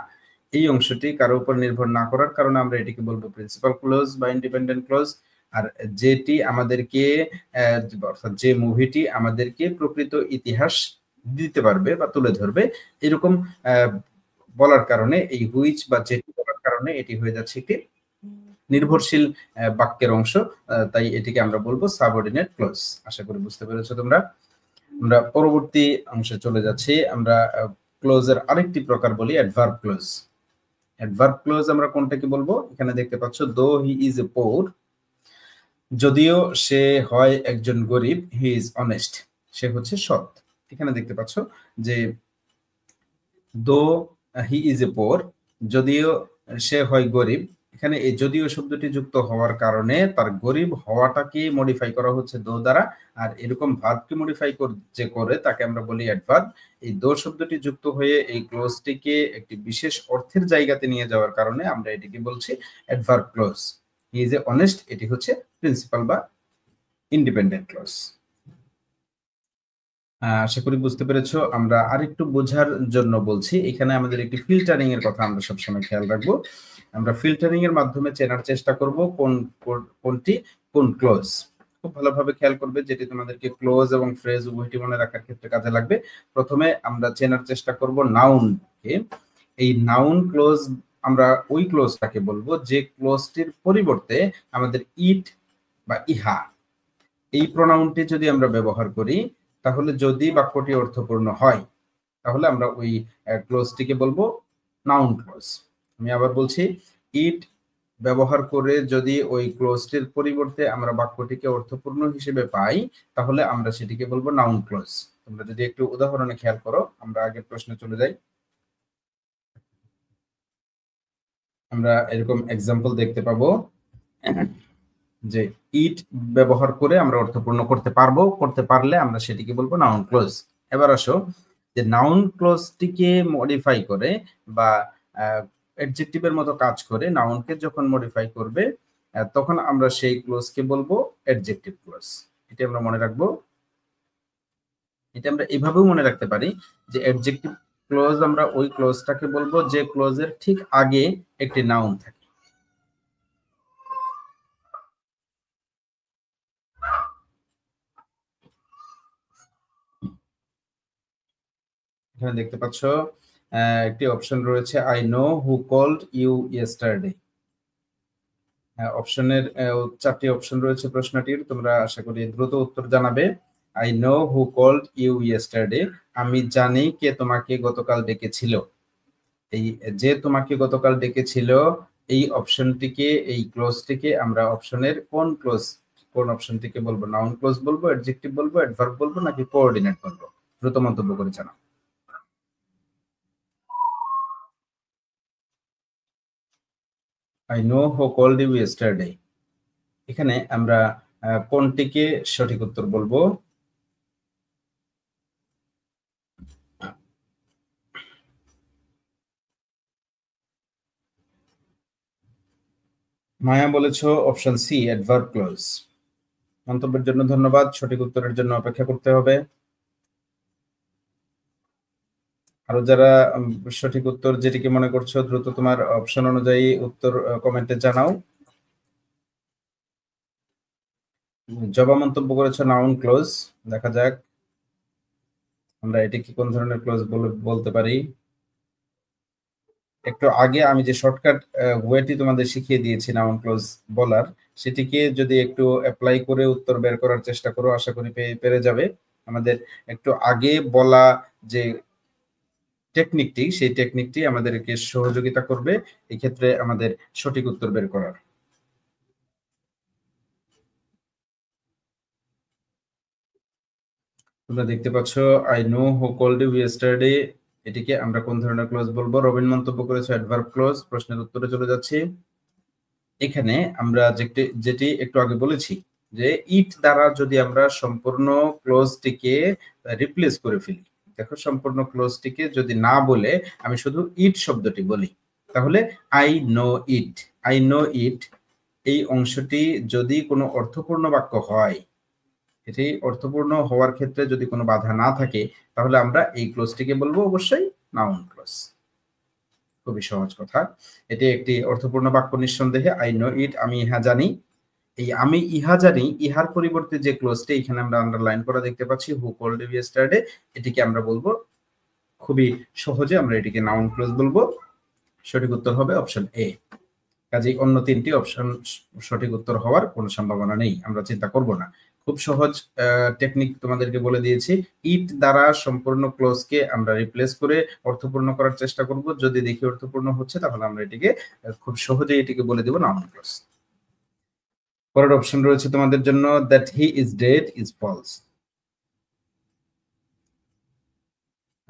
এই অংশটি কারো উপর নির্ভর না করার কারণে আমরা এটিকে বলবো প্রিন্সিপাল ক্লোজ বা ইন্ডিপেন্ডেন্ট ক্লোজ। আর যেটি আমাদেরকে অর্থাৎ যে মুভিটি আমাদেরকে প্রকৃত ইতিহাস দিতে পারবে বা তুলে ধরবে, এরকম বলার কারণে এই হুইচ বা যেটি বলার কারণে এটি হয়ে যাচ্ছে একটি নির্ভরশীল বাক্যের অংশ, তাই এটিকে আমরা বলবো সাবঅর্ডিনেট ক্লোজ। আশা করি বুঝতে পেরেছো তোমরা। আমরা পরবর্তী অংশে চলে যাচ্ছি। আমরা ক্লোজের আরেকটি প্রকার বলি অ্যাডভার্ব ক্লোজ। অ্যাডভার্ব ক্লোজ আমরা কোনটাকে বলবো? এখানে দেখতে পাচ্ছ দো হি ইজ এ পোর, যদিও সে হয় একজন গরিব, হি ইজ অনেস্ট, সে হচ্ছে সৎ। এখানে দেখতে পাচ্ছ যে দো হি ইজ এ পোর, যদিও সে হয় গরিব, এখানে এই যদিও শব্দটি যুক্ত হওয়ার কারণে তার গরিব হওয়াটাকে মডিফাই করা হচ্ছে দো দ্বারা, আর এরকম ভার্বকে মডিফাই যে করে তাকে আমরা বলি অ্যাডভার্ব। এই দো শব্দটি যুক্ত হয়ে এই ক্লোজটিকে একটি বিশেষ অর্থের জায়গাতে নিয়ে যাওয়ার কারণে আমরা এটিকে বলছি adverb close. He is a honest, এটি হচ্ছে প্রিন্সিপাল বা ইন্ডিপেন্ডেন্ট ক্লোজ। আশা করি বুঝতে পেরেছো। আমরা আরেকটু বোঝার জন্য বলছি, এখানে আমাদের একটি ফিল্টারিং এর কথা আমরা সবসময় খেয়াল রাখবো। আমরা ফিল্টারিং এর মাধ্যমে চেনার চেষ্টা করব কোনটি কোন ক্লোজ। খুব ভালোভাবে খেয়াল করবে, যেটি তোমাদেরকে ক্লোজ এবং ফ্রেজ উভয়টি মনে রাখার ক্ষেত্রে কাজে লাগবে। প্রথমে আমরা চেনার চেষ্টা করব নাউনকে। এই নাউন ক্লোজ আমরা ওই ক্লোজটাকে বলবো যে ক্লোজটির পরিবর্তে আমাদের ইট বা ইহা এই প্রোনাউনটি যদি আমরা ব্যবহার করি, তাহলে যদি বাক্যটি অর্থপূর্ণ হয় তাহলে আমরা ওই ক্লোজটিকে বলবো নাউন ক্লোজ। আমি আবার বলছি, ইট ব্যবহার করে যদি ওই ক্লোজটির পরিবর্তে আমরা বাক্যটিকে অর্থপূর্ণ হিসেবে পাই তাহলে আমরা সেটিকে বলবো নাউন ক্লোজ। তোমরা যদি একটু উদাহরণে খেয়াল করো, আমরা আগের প্রশ্নে চলে যাই। আমরা এরকম এক্সাম্পল দেখতে পাবো যে ইট ব্যবহার করে আমরা অর্থপূর্ণ করতে পারবো, করতে পারলে আমরা সেটিকে বলবো নাউন ক্লোজ। এবার আসো যে নাউন ক্লোজটিকে মডিফাই করে বা অ্যাডজেক্টিভের মতো কাজ করে নাউনকে যখন মডিফাই করবে তখন আমরা সেই ক্লোজকে বলবো অ্যাডজেক্টিভ ক্লোজ। এটা আমরা মনে রাখবো। এটা আমরা এভাবেও মনে রাখতে পারি যে অ্যাডজেক্টিভ ক্লোজ আমরা ওই ক্লোজটাকে বলবো যে ক্লোজের ঠিক আগে একটি নাউন থাকে। এখানে দেখতে পাচ্ছ একটি অপশন রয়েছে, I know who called you yesterday. অপশনের 4টি অপশন রয়েছে প্রশ্নটির, তোমরা আশা করি দ্রুত উত্তর জানাবে। I know who called you yesterday, আমি জানি কে তোমাকে গতকাল ডেকেছিল। এই যে তোমাকে গতকাল ডেকেছিল এই অপশনটিকে, এই ক্লোজটিকে আমরা অপশনের কোন অপশনটিকে বলবো? নাউন ক্লোজ বলবো, অ্যাডজেক্টিভ বলবো, অ্যাডভার্ব বলবো নাকি কোঅর্ডিনেট বলবো? দ্রুত মন্তব্য করে জানাও। I know who called you yesterday, এখানে আমরা কোনটিকে সঠিক উত্তর বলবো? মায়া বলেছো অপশন সি অ্যাডভার্ব ক্লোজ। মন্তব্যের জন্য ধন্যবাদ, সঠিক উত্তরের জন্য অপেক্ষা করতে হবে। আরো যারা সঠিক উত্তর যেটিকে মনে করছো দ্রুত তোমার অপশন অনুযায়ী উত্তর কমেন্টে জানাও। জবা মন্তব্য করেছো নাউন ক্লোজ, দেখা যাক আমরা এটি কি কোন ধরনের ক্লোজ বলতে পারি। একটু আগে আমি যে শর্টকাট ওয়েটি তোমাদের শিখিয়ে দিয়েছি নাউন ক্লোজ বলার, সেটিকে যদি একটু অ্যাপ্লাই করে উত্তর বের করার চেষ্টা করো, আশা করি পেরে যাবে। আমাদের একটু আগে বলা যে টেকনিকটি, সেই টেকনিকটি আমাদেরকে সহযোগিতা করবে এই ক্ষেত্রে আমাদের সঠিক উত্তর বের করার। তোমরা দেখতে পাচ্ছ I know who called you yesterday, এটিকে আমরা কোন ধরনের ক্লোজ বলবো? রবিন মন্তব্য করেছে অ্যাডভার্ব ক্লোজ। প্রশ্নের উত্তরে চলে যাচ্ছি। এখানে আমরা যেটি একটু আগে বলেছি যে ইট দ্বারা যদি আমরা সম্পূর্ণ ক্লোজটিকে রিপ্লেস করে ফেলি, দেখো সম্পূর্ণ ক্লোজটিকে যদি না বলে আমি শুধু ইট শব্দটি বলি, তাহলে I know it, I know it এই অংশটি যদি কোনো অর্থপূর্ণ বাক্য হয়, এটি অর্থপূর্ণ হওয়ার ক্ষেত্রে যদি কোনো বাধা না থাকে, তাহলে আমরা এই ক্লোজটিকে বলবো অবশ্যই নাউন ক্লোজ। খুবই সহজ কথা। এটি একটি অর্থপূর্ণ বাক্য নিঃসন্দেহে। আই নো ইট, আমি ইহা জানি। এই আমি ইহা জানি, ইহার পরিবর্তে যে ক্লোজটি এখানে আমরা আন্ডারলাইন করা দেখতে পাচ্ছি, হু কল্ড ইউ ইয়েস্টারডে, এটিকে আমরা বলবো খুবই সহজে, আমরা এটিকে নাউন ক্লোজ বলবো। সঠিক উত্তর হবে অপশন এ। কাজেই অন্য তিনটি অপশন সঠিক উত্তর হওয়ার কোনো সম্ভাবনা নেই, আমরা চিন্তা করব না। খুব সহজ টেকনিক তোমাদেরকে বলে দিয়েছি। ইট দ্বারা সম্পূর্ণ ক্লোজকে আমরা রিপ্লেস করে অর্থপূর্ণ করার চেষ্টা করব, যদি দেখি অর্থপূর্ণ হচ্ছে তাহলে আমরা এটিকে খুব সহজেই এটিকে বলে দেব নাউন ক্লোজ। পরের অপশন রয়েছে তোমাদের জন্য that he is dead is false.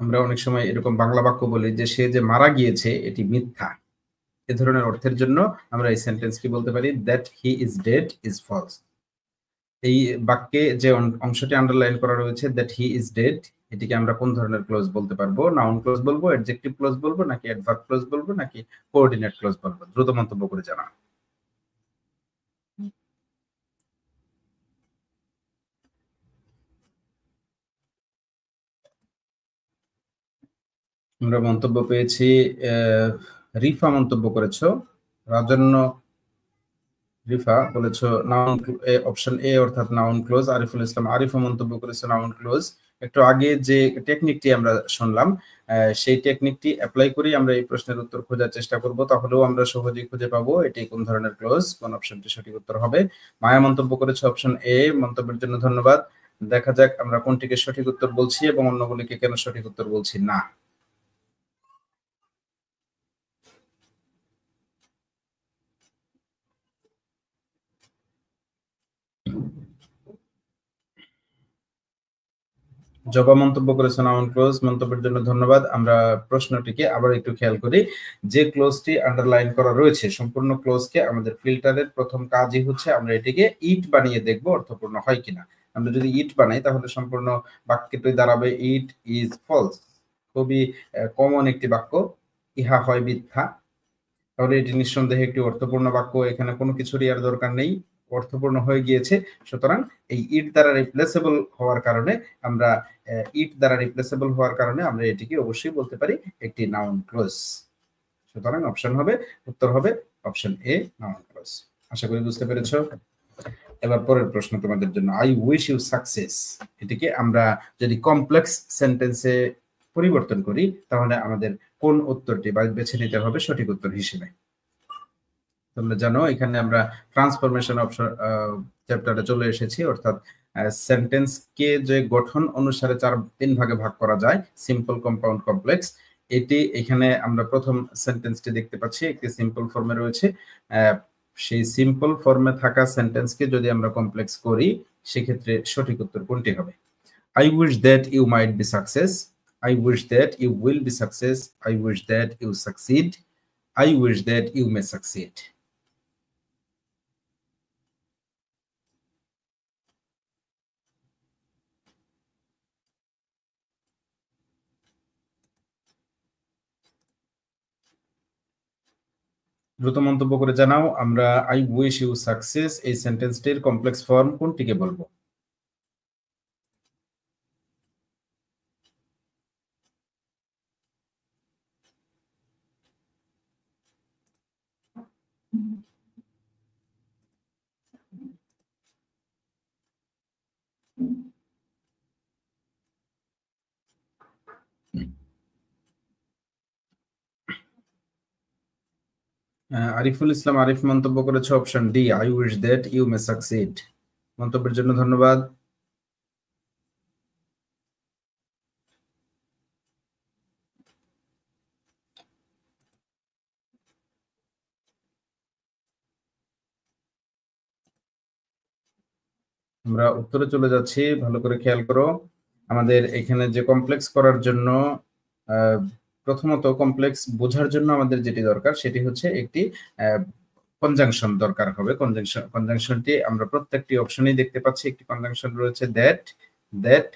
আমরা অনেক সময় এরকম বাংলা বাক্য বলি যে সে যে মারা গিয়েছে এটি মিথ্যা, এ ধরনের অর্থের জন্য আমরা এই সেন্টেন্স কি বলতে পারি? That he is dead is false. এই বাক্যে যে অংশটি আন্ডারলাইন করা রয়েছে দ্যাট হি ইজ ডেড, এটিকে আমরা কোন ধরনের ক্লোজ বলতে পারবো? নাউন ক্লোজ বলবো, অ্যাডজেক্টিভ ক্লোজ বলবো নাকি অ্যাডভার্ব ক্লোজ বলবো নাকি কোঅর্ডিনেট ক্লোজ বলবো? দ্রুত মন্তব্য করে জানাও। আমরা মন্তব্য পেয়েছি, রিফা মন্তব্য করেছো, রাজন্য রিফা বলেছো নাউন, অপশন এ অর্থাৎ নাউন ক্লোজ। আরিফুল ইসলাম আরিফা মন্তব্য করেছে নাউন ক্লোজ। একটু আগে যে টেকনিকটি আমরা শুনলাম সেই টেকনিকটি অ্যাপ্লাই করি আমরা এই প্রশ্নের উত্তর খোঁজার চেষ্টা করব, তাহলেও আমরা সহজেই খুঁজে পাবো এটি কোন ধরনের ক্লোজ, কোন অপশনটি সঠিক উত্তর হবে। মায়া মন্তব্য করেছে অপশন এ, মন্তব্যের জন্য ধন্যবাদ। দেখা যাক আমরা কোনটিকে সঠিক উত্তর বলছি এবং অন্যগুলিকে কেন সঠিক উত্তর বলছি না। জবা মন্তব্য করেছে নাউন ক্লোজ, মন্তব্যের জন্য ধন্যবাদ। আমরা প্রশ্নটিকে আবার একটু খেয়াল করি। যে ক্লোজটি আন্ডারলাইন করা রয়েছে সম্পূর্ণ ক্লোজকে আমাদের ফিল্টারের প্রথম কাজই হচ্ছে আমরা এটিকে ইট বানিয়ে দেখব অর্থপূর্ণ হয় কিনা। আমরা যদি ইট বানাই তাহলে সম্পূর্ণ বাক্যটি দাঁড়াবে ইট ইজ ফলস। খুবই কমন একটি বাক্য, ইহা হয় মিথ্যা। তাহলে এটি নিঃসন্দেহে একটি অর্থপূর্ণ বাক্য, এখানে কোনো কিছুরই আর দরকার নেই, অর্থপূর্ণ হয়ে গিয়েছে। সুতরাং এই ইট দ্বারা রিপ্লেসেবল হওয়ার কারণে আমরা এটিকে অবশ্যই বলতে পারি একটি নাউন ক্লোজ। সুতরাং অপশন হবে, উত্তর হবে অপশন এ নাউন ক্লোজ। আশা করি বুঝতে পেরেছো। এবার পরের প্রশ্ন তোমাদের জন্য, আই উইশ ইউ সাকসেস, এটিকে আমরা যদি কমপ্লেক্স সেন্টেন্সে পরিবর্তন করি তাহলে আমাদের কোন উত্তরটি বেছে নিতে হবে সঠিক উত্তর হিসেবে? তোমরা জানো এখানে আমরা ট্রান্সফরমেশন অপশন চ্যাপ্টারে চলে এসেছি, অর্থাৎ সেন্টেন্সকে যে গঠন অনুসারে তিন ভাগে ভাগ করা যায়, সিম্পল, কম্পাউন্ড, কমপ্লেক্স, এটি এখানে আমরা প্রথম সেন্টেন্সটি দেখতে পাচ্ছি একটি সিম্পল ফর্মে রয়েছে। সেই সিম্পল ফর্মে থাকা সেন্টেন্সকে যদি আমরা কমপ্লেক্স করি সেক্ষেত্রে সঠিক উত্তর কোনটি হবে? I wish that you might be success. I wish that you will be success. I wish that you succeed. I wish that you may succeed. দ্রুত মন্তব্য করে জানাও আমরা আই উইশ ইউ সাকসেস এই সেন্টেন্সটির কমপ্লেক্স ফর্ম কোনটিকে বলবো? আরিফুল ইসলাম আরিফ মন্তব্য করেছে option D, I wish that you may succeed. মন্তব্যের জন্য ধন্যবাদ। আমরা উত্তরে চলে যাচ্ছি, ভালো করে খেয়াল করো। আমাদের এখানে যে কমপ্লেক্স করার জন্য প্রথমত কমপ্লেক্স বোঝার জন্য আমাদের যেটি দরকার সেটি হচ্ছে একটি কনজাংশন দরকার হবে। কনজাংশনটি আমরা প্রত্যেকটি অপশনেই দেখতে পাচ্ছি। একটি কনজাংশন রয়েছে দ্যাট, দ্যাট,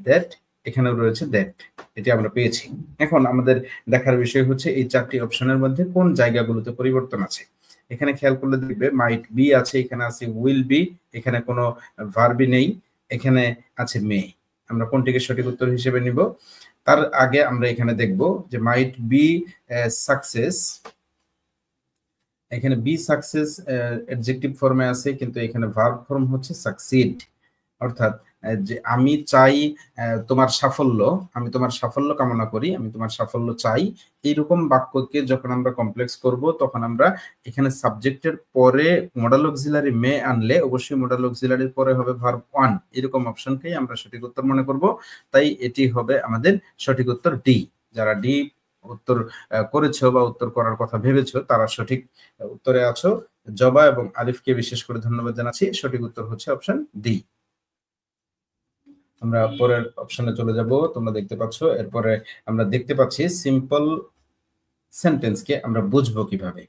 দ্যাট, এখানেও রয়েছে দ্যাট, এটি আমরা পেয়েছি। এখন আমাদের দেখার বিষয় হচ্ছে এই চারটি অপশনের মধ্যে কোন জায়গাগুলোতে পরিবর্তন আছে। এখানে খেয়াল করলে দেখবে মাইট বি আছে, এখানে আছে উইল বি, এখানে কোনো ভার্বই নেই, এখানে আছে মে। আমরা কোনটিকে সঠিক উত্তর হিসেবে নিব? তার আগে আমরা এখানে দেখব যে মাইট বি সাকসেস, এখানে বি সাকসেস অ্যাডজেক্টিভ ফর্মে আছে, কিন্তু এখানে ভার্ব ফর্ম হচ্ছে সাকসিড। অর্থাৎ যে আমি চাই তোমার সাফল্য, আমি তোমার সাফল্য কামনা করি, আমি তোমার সাফল্য চাই, এইরকম বাক্যকে যখন আমরা কমপ্লেক্স করব তখন আমরা এখানে সাবজেক্টের পরে মডাল অক্সিলারি মে আনলে অবশ্যই মডাল অক্সিলারির পরে হবে ভার্ব ওয়ান, এরকম অপশনকেই আমরা সঠিক উত্তর মনে করব। তাই এটি হবে আমাদের সঠিক উত্তর ডি। যারা ডি উত্তর করেছো বা উত্তর করার কথা ভেবেছো তারা সঠিক উত্তরে আছো। জবা এবং আরিফকে বিশেষ করে ধন্যবাদ জানাচ্ছি। সঠিক উত্তর হচ্ছে অপশন ডি। আমরা পরের অপশনে চলে যাব। তোমরা দেখতে পাচ্ছ এরপরে আমরা দেখতে পাচ্ছি সিম্পল সেন্টেন্সকে আমরা বুঝবো কিভাবে।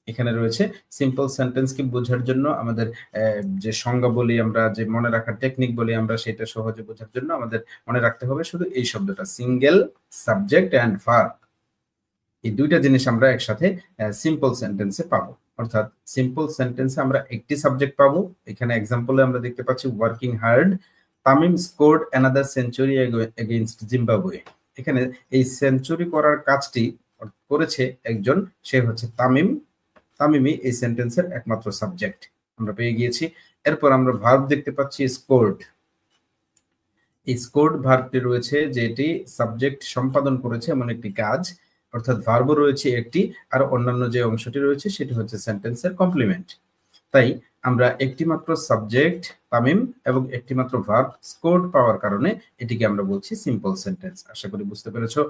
এখানে রয়েছে সিম্পল সেন্টেন্সকে বোঝার জন্য আমাদের যে সংজ্ঞা বলি আমরা, যে মনে রাখার টেকনিক বলি আমরা, সেটা সহজে বোঝার জন্য আমাদের মনে রাখতে হবে শুধু এই শব্দটা, সিঙ্গেল সাবজেক্ট অ্যান্ড ভার্ব। এই দুইটা জিনিস আমরা একসাথে সিম্পল সেন্টেন্সে পাবো। অর্থাৎ সিম্পল সেন্টেন্সে আমরা একটি সাবজেক্ট পাবো। এখানে এক্সাম্পলে আমরা দেখতে পাচ্ছি working hard, Tamim scored another century against Zimbabwe. এখানে এই সেঞ্চুরি করার কাজটি করেছে একজন, সে হচ্ছে তামিম। তামিমই এই সেন্টেন্সের একমাত্র সাবজেক্ট আমরা পেয়ে গিয়েছি। এরপর আমরা ভার্ব দেখতে পাচ্ছি স্কোর্ড। এই স্কোর্ড ভার্বটি রয়েছে যেটি সাবজেক্ট সম্পাদন করেছে এমন একটি কাজ, অর্থাৎ ভার্ব রয়েছে একটি, আর অন্যান্য যে অংশটি রয়েছে সেটি হচ্ছে সেন্টেন্সের কমপ্লিমেন্ট। তাই আমরা একটি মাত্র সাবজেক্ট তামিম এবং একটি মাত্র ভার্ব স্কোর্ড পাওয়ার কারণে এটিকে আমরা বলছি সিম্পল সেন্টেন্স। আশা করি বুঝতে পেরেছো।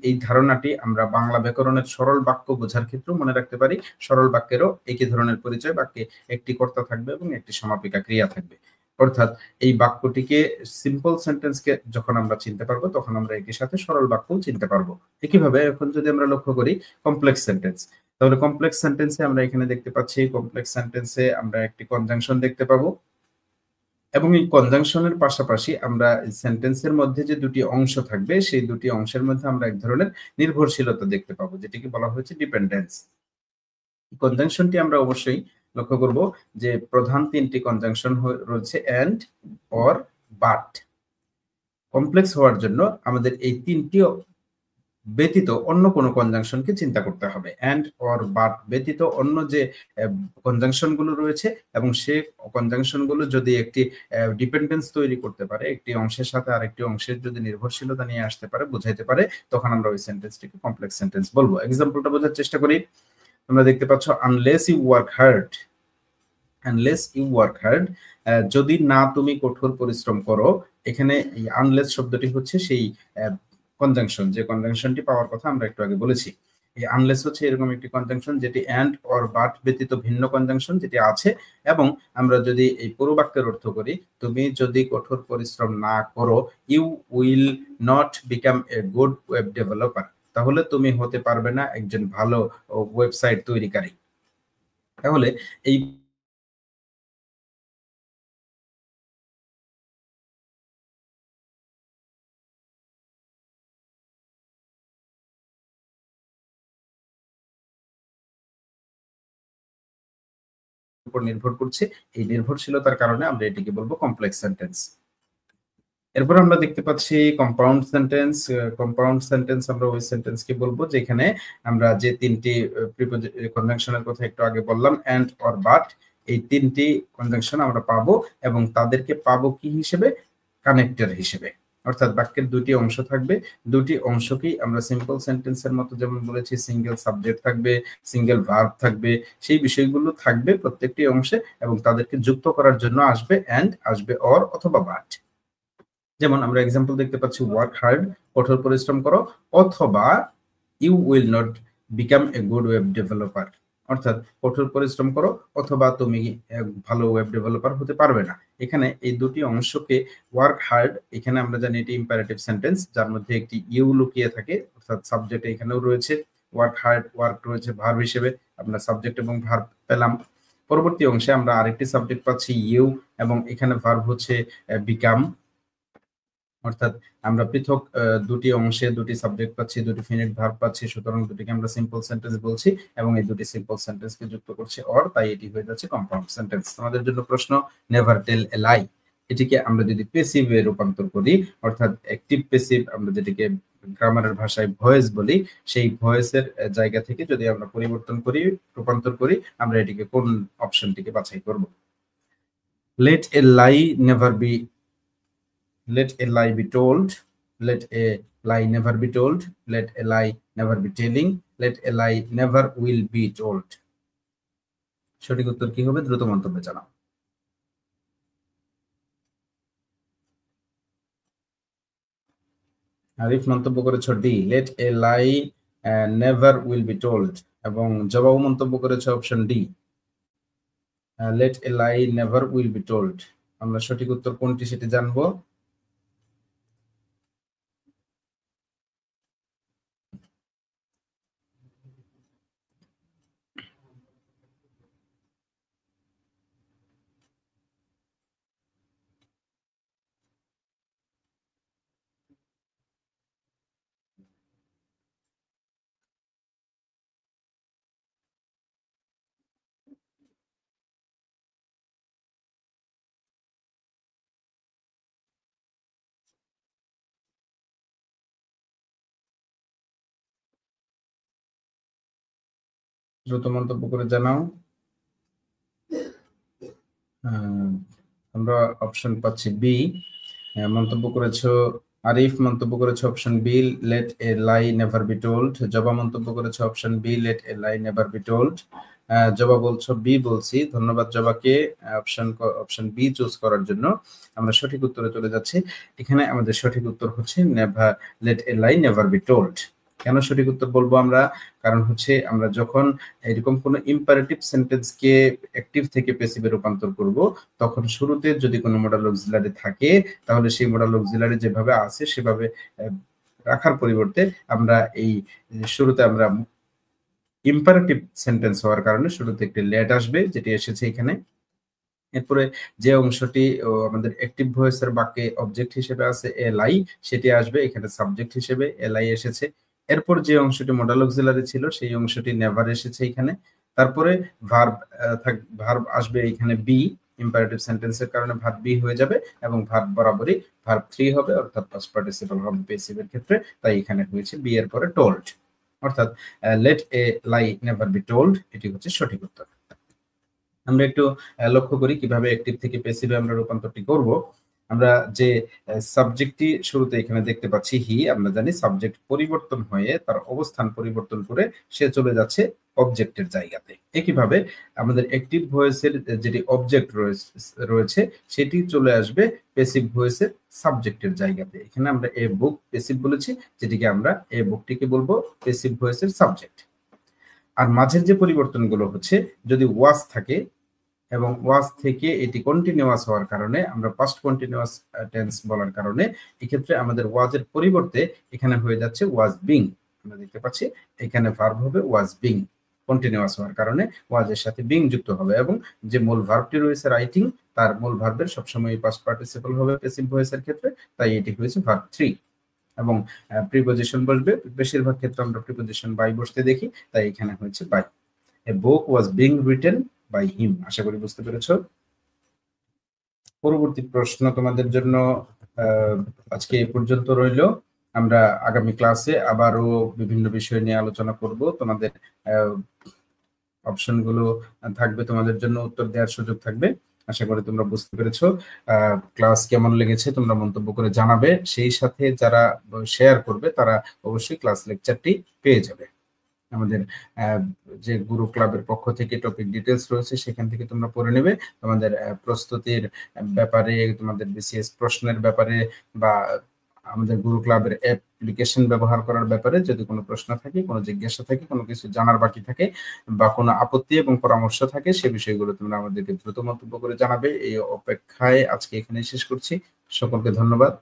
এই ধারণাটি আমরা বাংলা ব্যাকরণের সরল বাক্য বোঝার ক্ষেত্রেও মনে রাখতে পারি। সরল বাক্যেরও একই ধরনের পরিচয়, বাক্যে একটি কর্তা থাকবে এবং একটি সমাপিকা ক্রিয়া থাকবে। অর্থাৎ এই বাক্যটিকে সিম্পল সেন্টেন্সকে যখন আমরা চিনতে পারবো তখন আমরা একই সাথে সরল বাক্যও চিনতে পারবো। একইভাবে এখন যদি আমরা লক্ষ্য করি কমপ্লেক্স সেন্টেন্স, তাহলে কমপ্লেক্স সেন্টেন্সে আমরা এখানে দেখতে পাচ্ছি কমপ্লেক্স সেন্টেন্সে আমরা একটি কনজাংশন দেখতে পাবো, এবং এই কনজাংশনের পাশাপাশি আমরা সেন্টেন্সের মধ্যে যে দুটি অংশ থাকবে সেই দুটি অংশের মধ্যে আমরা এক ধরনের নির্ভরশীলতা দেখতে পাবো, যেটিকে বলা হয়েছে ডিপেন্ডেন্স। কনজাংশনটি আমরা অবশ্যই লক্ষ্য করব যে প্রধান তিনটি কনজাংশন রয়েছে এন্ড, অর, বাট। কমপ্লেক্স হওয়ার জন্য আমাদের এই তিনটি ব্যতীত অন্য কোনো কনজাংশনকে চিন্তা করতে হবে। এন্ড, অর, বাট ব্যতীত অন্য যে কনজাংশন গুলো রয়েছে এবং সে কনজাংশন গুলো যদি একটি ডিপেন্ডেন্স তৈরি করতে পারে, একটি অংশের সাথে আরেকটি অংশের যদি নির্ভরশীলতা নিয়ে আসতে পারে, বোঝাইতে পারে, তখন আমরা ওই সেন্টেন্সটিকে কমপ্লেক্স সেন্টেন্স বলবো। এক্সাম্পলটা বোঝার চেষ্টা করি। তোমরা দেখতে পাচ্ছ unless you work hard, unless you work hard, যদি না তুমি কঠোর পরিশ্রম করো। এখানে এই আনলেস শব্দটি হচ্ছে সেই কনজাংশন, যে কনজাংশনটি পাওয়ার কথা আমরা একটু আগে বলেছি। এই আনলেস হচ্ছে এরকম একটি কনজাংশন যেটি অ্যান্ড অর বাট ব্যতীত ভিন্ন কনজাংশন যেটি আছে, এবং আমরা যদি এই পুরো বাক্যের অর্থ করি, তুমি যদি কঠোর পরিশ্রম না করো, you will not become a good web developer, তাহলে তুমি হতে পারবে না একজন ভালো ওয়েবসাইট তৈরিকারী। তাহলে এই উপর নির্ভর করছে, এই নির্ভরশীলতার কারণে আমরা এটিকে বলবো কমপ্লেক্স সেন্টেন্স। এরপর আমরা দেখতে পাচ্ছি কম্পাউন্ড সেন্টেন্স। কম্পাউন্ড সেন্টেন্স আমরা ওই সেন্টেন্সকে বলবো যেখানে আমরা যে তিনটি কনজাংশনের কথা একটু আগে বললাম, এন্ড অর বাট, এই তিনটি কনজাংশন আমরা পাবো, এবং তাদেরকে পাবো কি হিসেবে? কানেক্টর হিসেবে। অর্থাৎ বাক্যের দুটি অংশ থাকবে, দুটি অংশকেই আমরা সিম্পল সেন্টেন্সের মতো যেমন বলেছি সিঙ্গেল সাবজেক্ট থাকবে, সিঙ্গেল ভার্ব থাকবে, সেই বিষয়গুলো থাকবে প্রত্যেকটি অংশে, এবং তাদেরকে যুক্ত করার জন্য আসবে এন্ড, আসবে অর অথবা বাট। যেমন আমরা এক্সাম্পল দেখতে পাচ্ছি ওয়ার্ক হার্ড, কঠোর পরিশ্রম করো, অথবা you will not become a good web developer, অর্থাৎ কঠোর পরিশ্রম করো অথবা তুমি ভালো ওয়েব ডেভেলপার হতে পারবে না। এখানে এই দুটি অংশকে ওয়ার্ক হার্ড, এখানে আমরা জানি এটি ইম্পারেটিভ সেন্টেন্স যার মধ্যে একটি ইউ লুকিয়ে থাকে, অর্থাৎ সাবজেক্ট এখানেও রয়েছে, ওয়ার্ক হার্ড, ওয়ার্ক রয়েছে ভার্ব হিসেবে, আমরা সাবজেক্ট এবং ভার্ব পেলাম। পরবর্তী অংশে আমরা আরেকটি সাবজেক্ট পাচ্ছি ইউ, এবং এখানে ভার্ব হচ্ছে বিকাম, অর্থাৎ আমরা পৃথক দুটি অংশে দুটি সাবজেক্ট পাচ্ছি, দুটি ফিনিট ভার্ব পাচ্ছি, সুতরাং দুটিকে আমরা সিম্পল সেন্টেন্স বলছি, এবং এই দুটি সিম্পল সেন্টেন্সকে যুক্ত করছি অর, তাই এটি হয়ে যাচ্ছে কম্পাউন্ড সেন্টেন্স। আমাদের জন্য প্রশ্ন, নেভার টেল এ লাই, এটিকে আমরা যদি পেসিভে রূপান্তর করি, অর্থাৎ অ্যাক্টিভ পেসিভ আমরা যেটিকে গ্রামারের ভাষায় ভয়েস বলি, সেই ভয়েসের জায়গা থেকে যদি আমরা পরিবর্তন করি, রূপান্তর করি, আমরা এটিকে কোন অপশনটিকে বাছাই করব? Let a lie never be, let a lie be told, let a lie never be told, let a lie never be telling, let a lie never will be told। সঠিক উত্তর কি হবে? দ্রুত মন্তব্যে জানাও। আরিফ মন্তব্য করেছ D, let a lie never will be told, এবং জবাব মন্তব্য করেছে option D, let a lie never will be told। আমরা সঠিক উত্তর কোনটি সেটি জানবো। দ্রুত মন্তব্য করে জানাও। আমরা অপশন পাচ্ছি বি, মন্তব্য করেছো আরিফ, মন্তব্য করেছে option B, let a lie never be told. Joba মন্তব্য করেছে option B, let a lie never be told. Joba বলছো বি বলছি, ধন্যবাদ জবাকে অপশন বি চুজ করার জন্য। আমরা সঠিক উত্তরে চলে যাচ্ছি। এখানে আমাদের সঠিক উত্তর হচ্ছে never, let a lie never be told. কেন সঠিক উত্তর বলবো আমরা? কারণ হচ্ছে আমরা যখন এরকম কোনো ইম্পারেটিভ সেন্টেন্সকে অ্যাক্টিভ থেকে প্যাসিভে রূপান্তর করব, তখন শুরুতে যদি কোনো মডাল অক্সিলারি থাকে, তাহলে সেই মডাল অক্সিলারি যেভাবে আছে সেভাবে রাখার পরিবর্তে আমরা এই শুরুতে আমরা ইম্পারেটিভ সেন্টেন্স হওয়ার কারণে শুরুতে একটি লেট আসবে, যেটি এসেছে এখানে। এরপরে যে অংশটি আমাদের অ্যাক্টিভ ভয়েসের বাক্যে অবজেক্ট হিসেবে আছে এ লাই, সেটি আসবে এখানে সাবজেক্ট হিসেবে, এ লাই এসেছে। এরপর যে অংশটি মডাল অক্সিলারি ছিল সেই অংশটি নেভার এসেছে এখানে। তারপরে ভার্ব আসবে এখানে বি, ইম্পারেটিভ সেন্টেন্সের কারণে ভার্ব বি হয়ে যাবে, এবং ভার্ব বরাবরই ভার্ব 3 হবে, অর্থাৎ পাস্ট পার্টিসিপল হবে প্যাসিভের ক্ষেত্রে, তাই এখানে হয়েছে বি এর পরে টোল্ড, অর্থাৎ let a lie never be told, এটি হচ্ছে সঠিক উত্তর। আমরা একটু লক্ষ্য করি কিভাবে অ্যাক্টিভ থেকে প্যাসিভে আমরা রূপান্তরটি করব। আমরা যে সাবজেক্টটি শুরুতে এখানে দেখতে পাচ্ছি হি, আমরা জানি সাবজেক্ট পরিবর্তন হয়ে তার অবস্থান পরিবর্তন করে সে চলে যাচ্ছে অবজেক্টের জায়গাতে। একইভাবে আমাদের অ্যাক্টিভ ভয়েসের যেটি অবজেক্ট রয়েছে সেটি চলে আসবে প্যাসিভ ভয়েসের সাবজেক্টের জায়গাতে। এখানে আমরা এ বুক প্যাসিভ বলেছি, যেটিকে আমরা এ বুকটিকে বলবো প্যাসিভ ভয়েসের সাবজেক্ট। আর মাঝের যে পরিবর্তনগুলো হচ্ছে, যদি ওয়াজ থাকে এবং ওয়াজ থেকে এটি কন্টিনিউয়াস হওয়ার কারণে আমরা পাস্ট কন্টিনিউয়াস টেন্স বলার কারণে এক্ষেত্রে আমাদের ওয়াজের পরিবর্তে এখানে হয়ে যাচ্ছে ওয়াজ বিং। আমরা দেখতে পাচ্ছি এখানে ভার্ব হবে ওয়াজ বিং, কন্টিনিউয়াস হওয়ার কারণে ওয়াজের সাথে বিং যুক্ত হবে, এবং যে মূল ভার্বটি রয়েছে রাইটিং, তার মূল ভার্বের সবসময় পাস্ট পার্টিসিপল হবে প্যাসিভ ভয়েসের ক্ষেত্রে, তাই এটি হয়েছে ভার্ব 3। এবং প্রিপজিশন বসবে, বেশিরভাগ ক্ষেত্রে আমরা প্রিপজিশন বাই বসতে দেখি, তাই এখানে হয়েছে by. A book was being written by him. আশা করি বুঝতে পেরেছো। পরবর্তী প্রশ্ন তোমাদের জন্য আজকে এই পর্যন্ত রইল। আমরা আগামী ক্লাসে আবারও বিভিন্ন বিষয় নিয়ে আলোচনা করব। তোমাদের অপশনগুলো থাকবে, তোমাদের জন্য উত্তর দেওয়ার সুযোগ থাকবে। আশা করি তোমরা বুঝতে পেরেছো। ক্লাস কেমন লেগেছে তোমরা মন্তব্য করে জানাবে। সেই সাথে যারা শেয়ার করবে তারা অবশ্যই ক্লাস লেকচারটি পেয়ে যাবে। আমাদের যে গুরু ক্লাবের পক্ষ থেকে টপিক ডিটেলস রয়েছে সেখান থেকে তোমরা পড়ে নেবে। তোমাদের প্রস্তুতির ব্যাপারে, তোমাদের বিসিএস প্রশ্নের ব্যাপারে বা আমাদের গুরু ক্লাবের অ্যাপ্লিকেশন ব্যবহার করার ব্যাপারে যদি কোনো প্রশ্ন থাকে, কোনো জিজ্ঞাসা থাকে, কোনো কিছু জানার বাকি থাকে বা কোনো আপত্তি এবং পরামর্শ থাকে, সে বিষয়গুলো তোমরা আমাদেরকে দ্রুত মন্তব্য করে জানাবে। এই অপেক্ষায় আজকে এখানে শেষ করছি। সকলকে ধন্যবাদ।